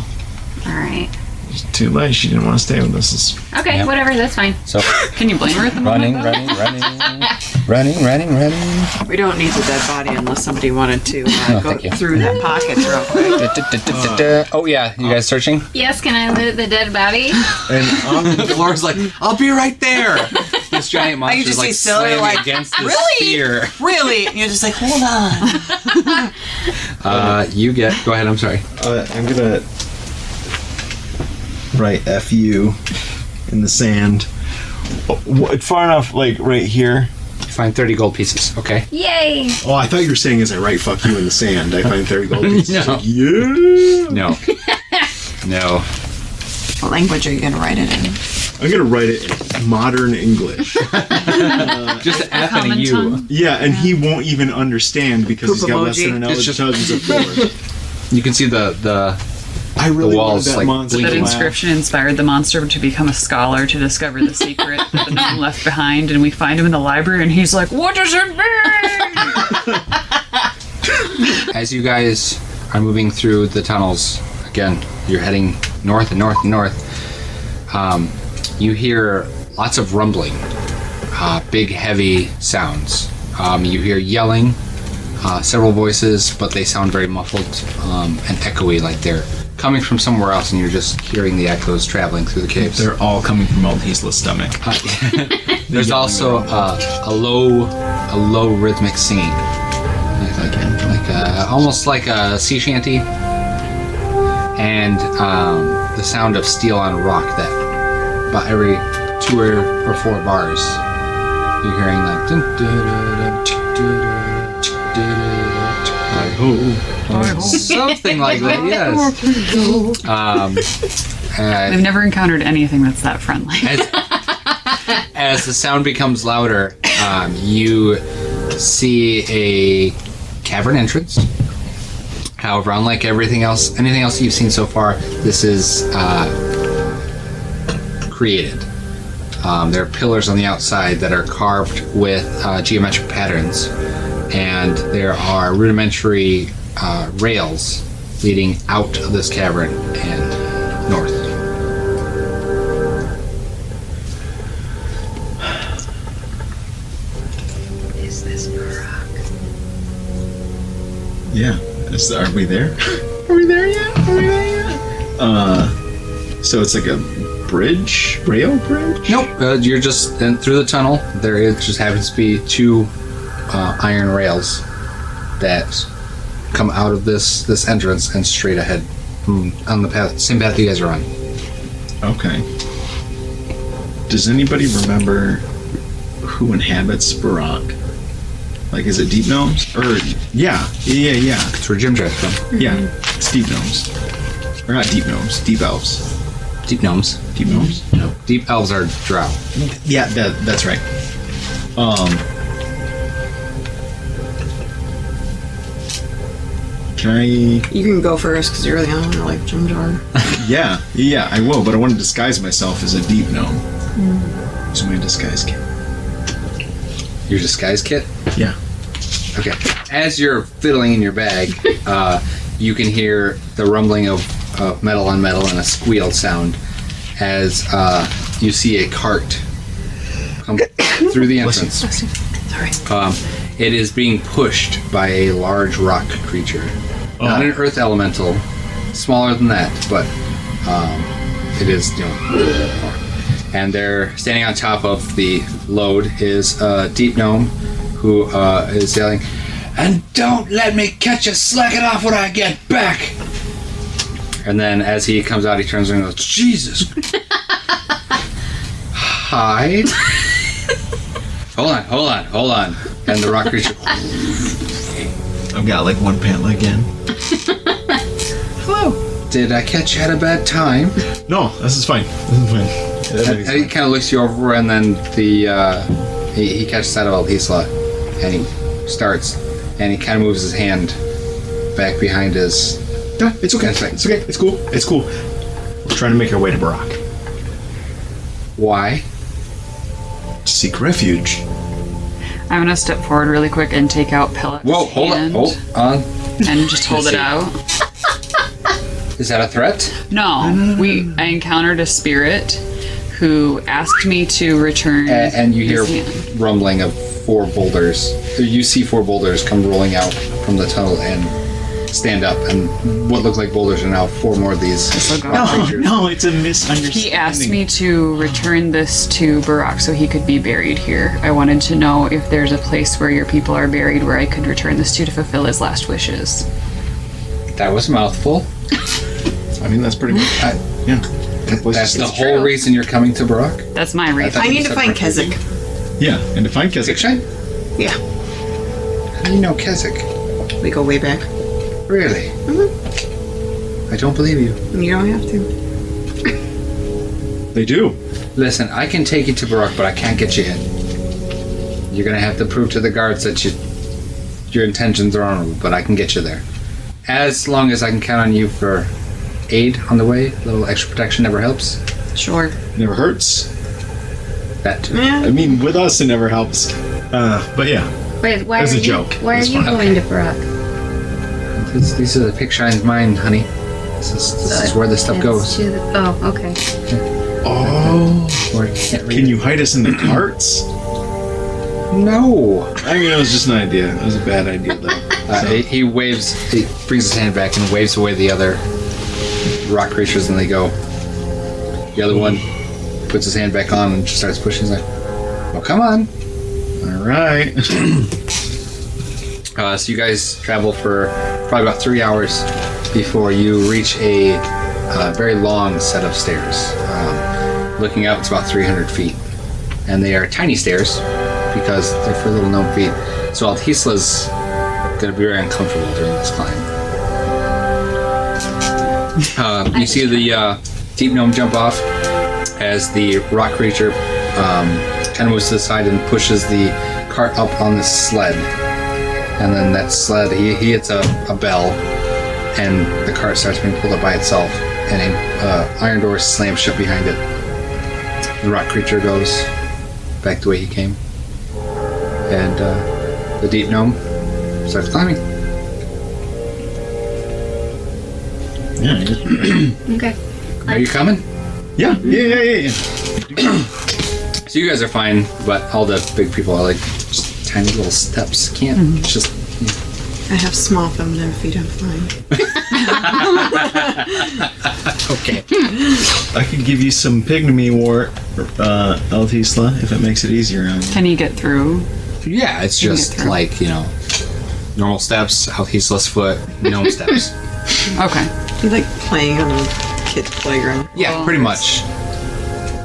All right. It's too late. She didn't want to stay with us. Okay, Yep. whatever. That's fine. So Can you blame her at the running. moment? We don't need the dead body unless somebody wanted to go thank you. through the pockets real quick. Oh yeah, you guys searching? Yes, can I loot the dead body? And Flora's like, I'll be right there. This giant monster's just like see Scylla, slamming like, against the "Really? spear. Really? And you're just like, hold on. You get. Go ahead. I'm sorry. I'm gonna write "fu" in the sand. Far enough, like right here. You find 30 gold pieces. Okay. Yay! Oh, I thought you were saying as I write "fuck you" in the sand. I find 30 gold pieces. No. Yeah. No. No. What language are you going to write it in? I'm gonna write it in modern English. Just an F and a common U. tongue. Yeah, and he won't even understand because he's Poop got less emoji. than an It's just- intelligence of 4. You can see the I really walls, wanted that like, monster to That blinking. laugh. inscription inspired the monster to become a scholar to discover the secret that the gnome left behind, and we find him in the library, and he's like, "What does it mean?" as you guys are moving through the tunnels. Again, you're heading north and north and north. You hear lots of rumbling, big, heavy sounds. You hear yelling, several voices, but they sound very muffled and echoey, like they're coming from somewhere else, and you're just hearing the echoes traveling through the caves. They're all coming from Maltesla's stomach. There's also a low rhythmic singing, almost like a sea shanty, and the sound of steel on rock. That about every 2 or 4 bars, you're hearing that. Something like that, yes. I've never encountered anything that's that friendly. As the sound becomes louder, you see a cavern entrance. However, unlike anything else you've seen so far, this is created. There are pillars on the outside that are carved with geometric patterns, and there are rudimentary rails leading out of this cavern and north. Is this Burrok? Yeah. Are we there? Are we there yet? So it's like a bridge? Rail bridge? Nope, you're just through the tunnel. There just happens to be 2 iron rails that come out of this entrance and straight ahead on the same path you guys are on. Okay. Does anybody remember who inhabits Burrok? Like, is it deep gnomes? Or, yeah. That's where Jim Jar's from. Yeah, it's deep gnomes. Or not deep gnomes, deep elves. Deep gnomes. Deep gnomes? No, deep elves are drow. Yeah, that's right. Can I... You can go first because you're really on. I like Jim Jar. Yeah, I will, but I want to disguise myself as a deep gnome. Use my disguise kit. Your disguise kit? Yeah. Okay. As you're fiddling in your bag, you can hear the rumbling of metal on metal and a squeal sound as you see a cart come through the entrance. Sorry. It is being pushed by a large rock creature. Not an earth elemental, smaller than that, but it is, and they're standing on top of the load is a deep gnome who is yelling, "And don't let me catch you slacking off when I get back!" And then as he comes out, he turns around and goes, "Jesus!" Hi. Hold on. And the rock creature, I've got like one pant leg in. "Hello. Did I catch you at a bad time?" No, this is fine. And he kind of looks you over, and then he catches sight of Alhisla, and he starts, and he kind of moves his hand back behind his. Yeah, it's okay. It's okay. It's cool. It's cool. We're trying to make our way to Burrok. Why? To seek refuge. I'm gonna step forward really quick and take out Pellet's Whoa! Hold hand on. and just hold it out. Is that a threat? No, I encountered a spirit who asked me to return. And you hear his hand. rumbling of 4 boulders. You see 4 boulders come rolling out from the tunnel and stand up, and what look like boulders are now 4 more of these. No, it's a misunderstanding. He asked me to return this to Burrok so he could be buried here. I wanted to know if there's a place where your people are buried where I could return this to fulfill his last wishes. That was a mouthful. I mean, that's pretty much. Yeah. That's the whole reason you're coming to Burrok? That's my reason. I need to find Keswick. Yeah, and to find Keswick. Fiction? Yeah. How do you know Keswick? We go way back. Really? I don't believe you. You don't have to. They do. Listen, I can take you to Burrok, but I can't get you in. You're gonna have to prove to the guards that your intentions are honorable, but I can get you there. As long as I can count on you for aid on the way, a little extra protection never helps. Sure. Never hurts. That too. Yeah. I mean, with us, it never helps. But yeah. Wait, why As are a you, joke. Why are That's you fine. going to Burrok? These are the pick shine's mine, honey. This is where this stuff It's goes. to the- oh, okay. Oh. Where you can't read Can it. you hide us in the carts? No. I mean, it was just an idea. It was a bad idea, though. He waves. He brings his hand back and waves away the other rock creatures, and they go. The other one puts his hand back on and just starts pushing. He's like, "Well, come on." All right. So you guys travel for probably about 3 hours before you reach a very long set of stairs. Looking up, it's about 300 feet, and they are tiny stairs because they're for little gnome feet. So Althesla's going to be very uncomfortable during this climb. You see the deep gnome jump off as the rock creature kind of moves to the side and pushes the cart up on the sled. And then that sled, he hits a bell, and the cart starts being pulled up by itself, and a iron door slams shut behind it. The rock creature goes back the way he came, and the deep gnome starts climbing. Yeah. Okay. Are you coming? Yeah. So you guys are fine, but all the big people are like just tiny little steps. Can't just. I have small feminine feet. I'm fine. Okay. I could give you some pygmy wart, Altisla, if it makes it easier on you. Can he get through? Yeah, it's You can just get through. like normal steps, Althesla's foot, gnome steps. Okay. You like playing on a kid's playground. Yeah, Oh, pretty much.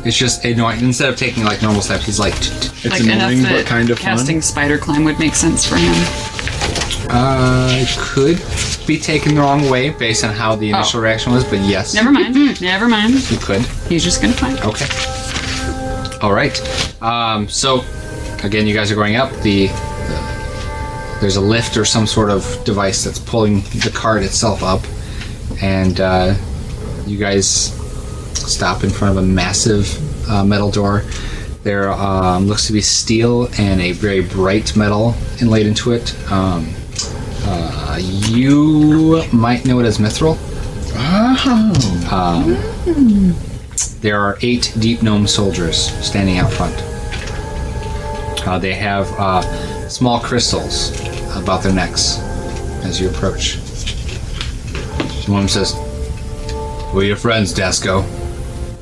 It's just annoying. Instead of taking like normal steps, he's like. It's Like enough annoying, but that kind of casting spider climb would make sense for him. Could be taken the wrong way based on how the initial reaction was, but yes, Never mind. Never mind. you could. He's just gonna climb. Okay. All right. So, again, you guys are going up. There's a lift or some sort of device that's pulling the cart itself up, and you guys stop in front of a massive metal door. There looks to be steel and a very bright metal inlaid into it. You might know it as mithril. There are 8 deep gnome soldiers standing out front. They have small crystals about their necks as you approach. One of them says, "Who are your friends, Dasco?"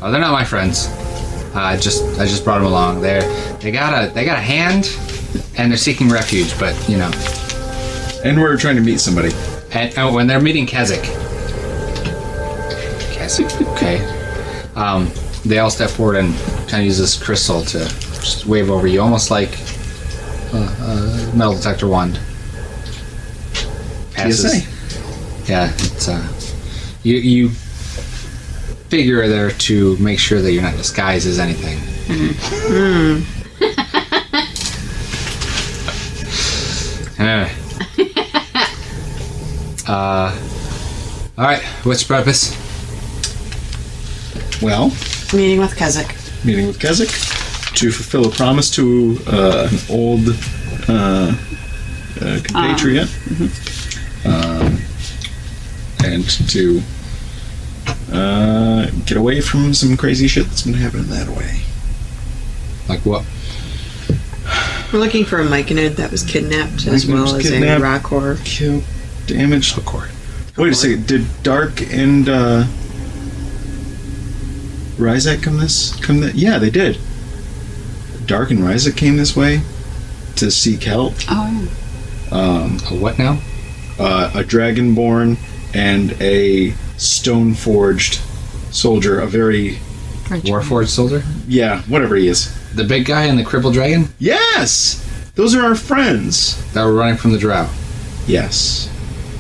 "Oh, they're not my friends. I just brought them along. They got a hand, and they're seeking refuge. But And we're trying to meet somebody. and when they're meeting Kazakh. Okay. They all step forward and kind of use this crystal to just wave over you, almost like a metal detector wand. Passes. PSA. Yeah, it's you figure there to make sure that you're not disguised as anything. All right. What's your purpose? Well, Meeting with Kazakh. meeting with Keswick to fulfill a promise to an old compatriot, and to get away from some crazy shit that's been happening that way. Like what? We're looking for a myconid that was kidnapped, as Myconid well was as kidnapped. a rock whore. Kill, damage. Wait a second. Did Dark and Ryzak come this? Yeah, they did. Dark and Ryzak came this way to seek help. Oh, A what now? A dragonborn and a stone forged soldier. A very yeah. Warforged soldier? whatever he is. The big guy and the crippled dragon Yes, those are our friends. that were running from the drow. Yes,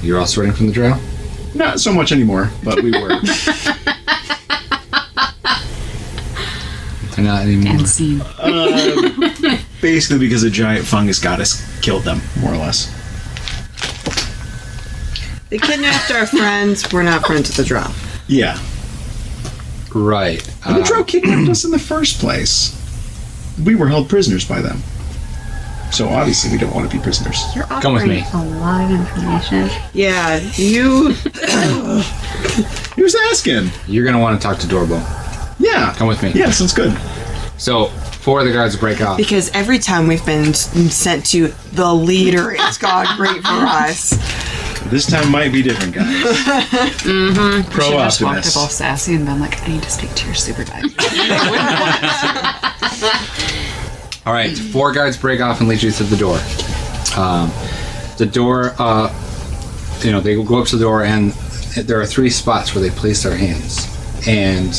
You're also running from the drow? not so much anymore, but we were. not anymore? And scene. Basically, because a giant fungus goddess killed them, more or less. They kidnapped our friends. We're not friends with the Drow. Yeah. Right. And the Drow kidnapped us in the first place. We were held prisoners by them. So obviously we don't want to be prisoners. You're Come with me. offering a lot of information. Yeah, you. He was asking. You're going to want to talk to Dorbo. Yeah. Come with me. Yeah, sounds good. So, 4 of the guards break off. Because every time we've been sent to the leader, it's gone great for us. This time might be different, guys. Mm-hmm. Pro Should have just walked up Optimus. all sassy and been like, I need to speak to your supervisor. All right, 4 guards break off and lead you to the door. The door, they go up to the door, and there are 3 spots where they place their hands. And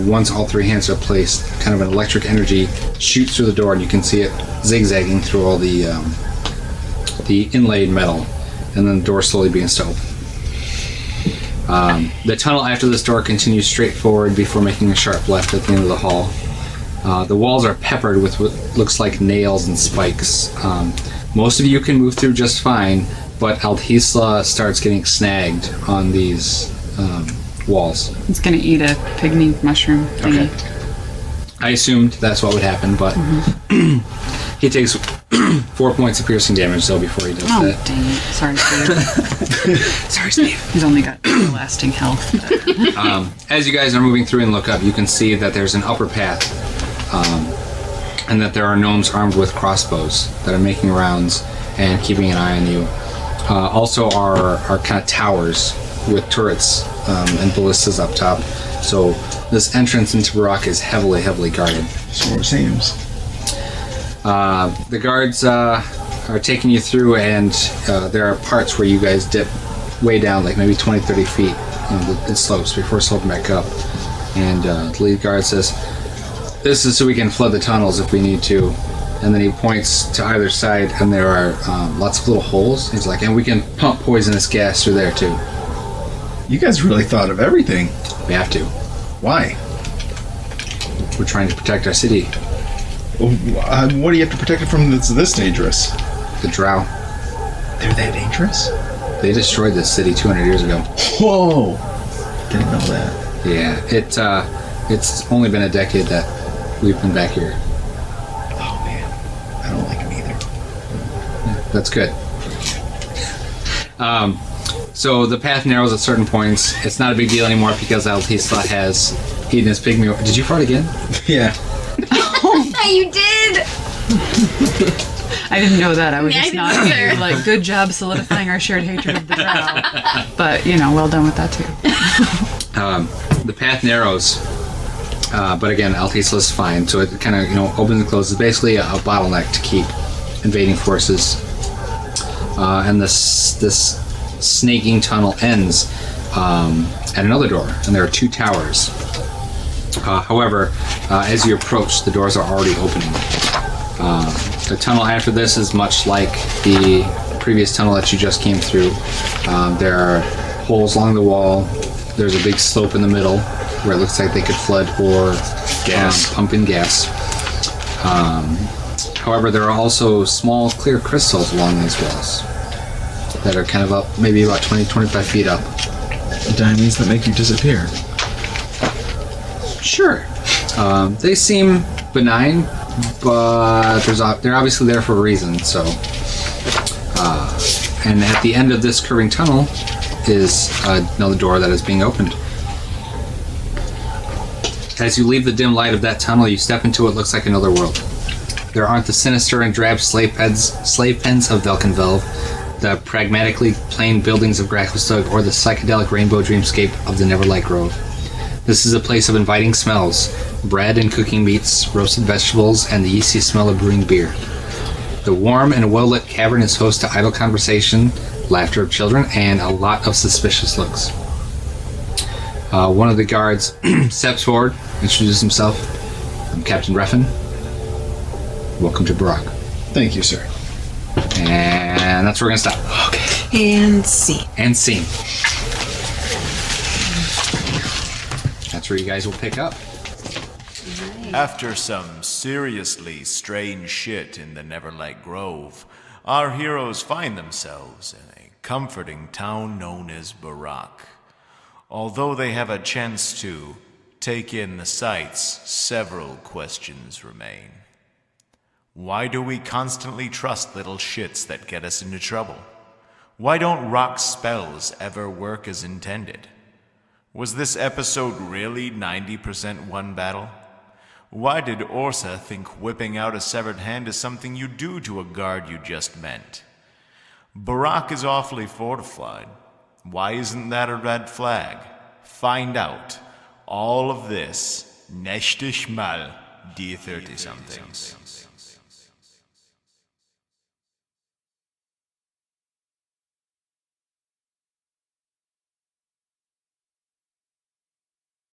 once all 3 hands are placed, kind of an electric energy shoots through the door, and you can see it zigzagging through all the inlaid metal, and then the door slowly begins to open. The tunnel after this door continues straight forward before making a sharp left at the end of the hall. The walls are peppered with what looks like nails and spikes. Most of you can move through just fine, but Althisla starts getting snagged on these walls. It's gonna eat a pygmy mushroom thingy. Okay. I assumed that's what would happen, but he takes 4 points of piercing damage though before he does Oh, that. dang it. Sorry, Steve. Sorry, Steve. He's only got lasting health. As you guys are moving through and look up, you can see that there's an upper path, and that there are gnomes armed with crossbows that are making rounds and keeping an eye on you. Also are kind of towers with turrets and ballistas up top. So this entrance into Burrok is heavily guarded. So it seems. The guards are taking you through, and there are parts where you guys dip way down, like maybe 20-30 feet. It slopes before sloping back up. And the lead guard says, "This is so we can flood the tunnels if we need to." And then he points to either side, and there are lots of little holes. He's like, "And we can pump poisonous gas through there too. You guys really thought of everything. We have to. Why? We're trying to protect our city." What do you have to protect it from that's this dangerous? The Drow. They're that dangerous? They destroyed this city 200 years ago. Whoa! Didn't know that. Yeah, it's only been a decade that we've been back here. Oh man, I don't like them either. That's good. So the path narrows at certain points. It's not a big deal anymore because Althisla has eaten his pygmy. Did you fart again? Yeah. You did! I didn't know that. I was just I nodding didn't at you, like, good job solidifying our shared hatred of the Drow. But, well done with that, too. The path narrows, but again, Althisla's fine. So it kind of, opens and closes. Basically a bottleneck to keep invading forces. And this snaking tunnel ends at another door, and there are 2 towers. However, as you approach, the doors are already opening. The tunnel after this is much like the previous tunnel that you just came through. There are holes along the wall. There's a big slope in the middle where it looks like they could flood or pump in gas. However, there are also small clear crystals along these walls that are kind of up, maybe about 20-25 feet up. The diamonds that make you disappear. Sure. They seem benign, but they're obviously there for a reason. So, and at the end of this curving tunnel is another door that is being opened. As you leave the dim light of that tunnel, you step into what looks like another world. There aren't the sinister and drab slave pens of Velkenvelve, the pragmatically plain buildings of Gracklestug, or the psychedelic rainbow dreamscape of the Neverlight Grove. This is a place of inviting smells, bread and cooking meats, roasted vegetables, and the yeasty smell of brewing beer. The warm and well-lit cavern is host to idle conversation, laughter of children, and a lot of suspicious looks. One of the guards steps forward, introduces himself. "I'm Captain Reffin. Welcome to Burrok." Thank you, sir. And that's where we're gonna stop. Okay. And see. And scene. That's where you guys will pick up. After some seriously strange shit in the Neverlight Grove, our heroes find themselves in a comforting town known as Burrok. Although they have a chance to take in the sights, several questions remain. Why do we constantly trust little shits that get us into trouble? Why don't Rock's spells ever work as intended? Was this episode really 90% one battle? Why did Orsa think whipping out a severed hand is something you do to a guard you just met? Burrok is awfully fortified. Why isn't that a red flag? Find out. All of this, nächstes Mal, D30 somethings.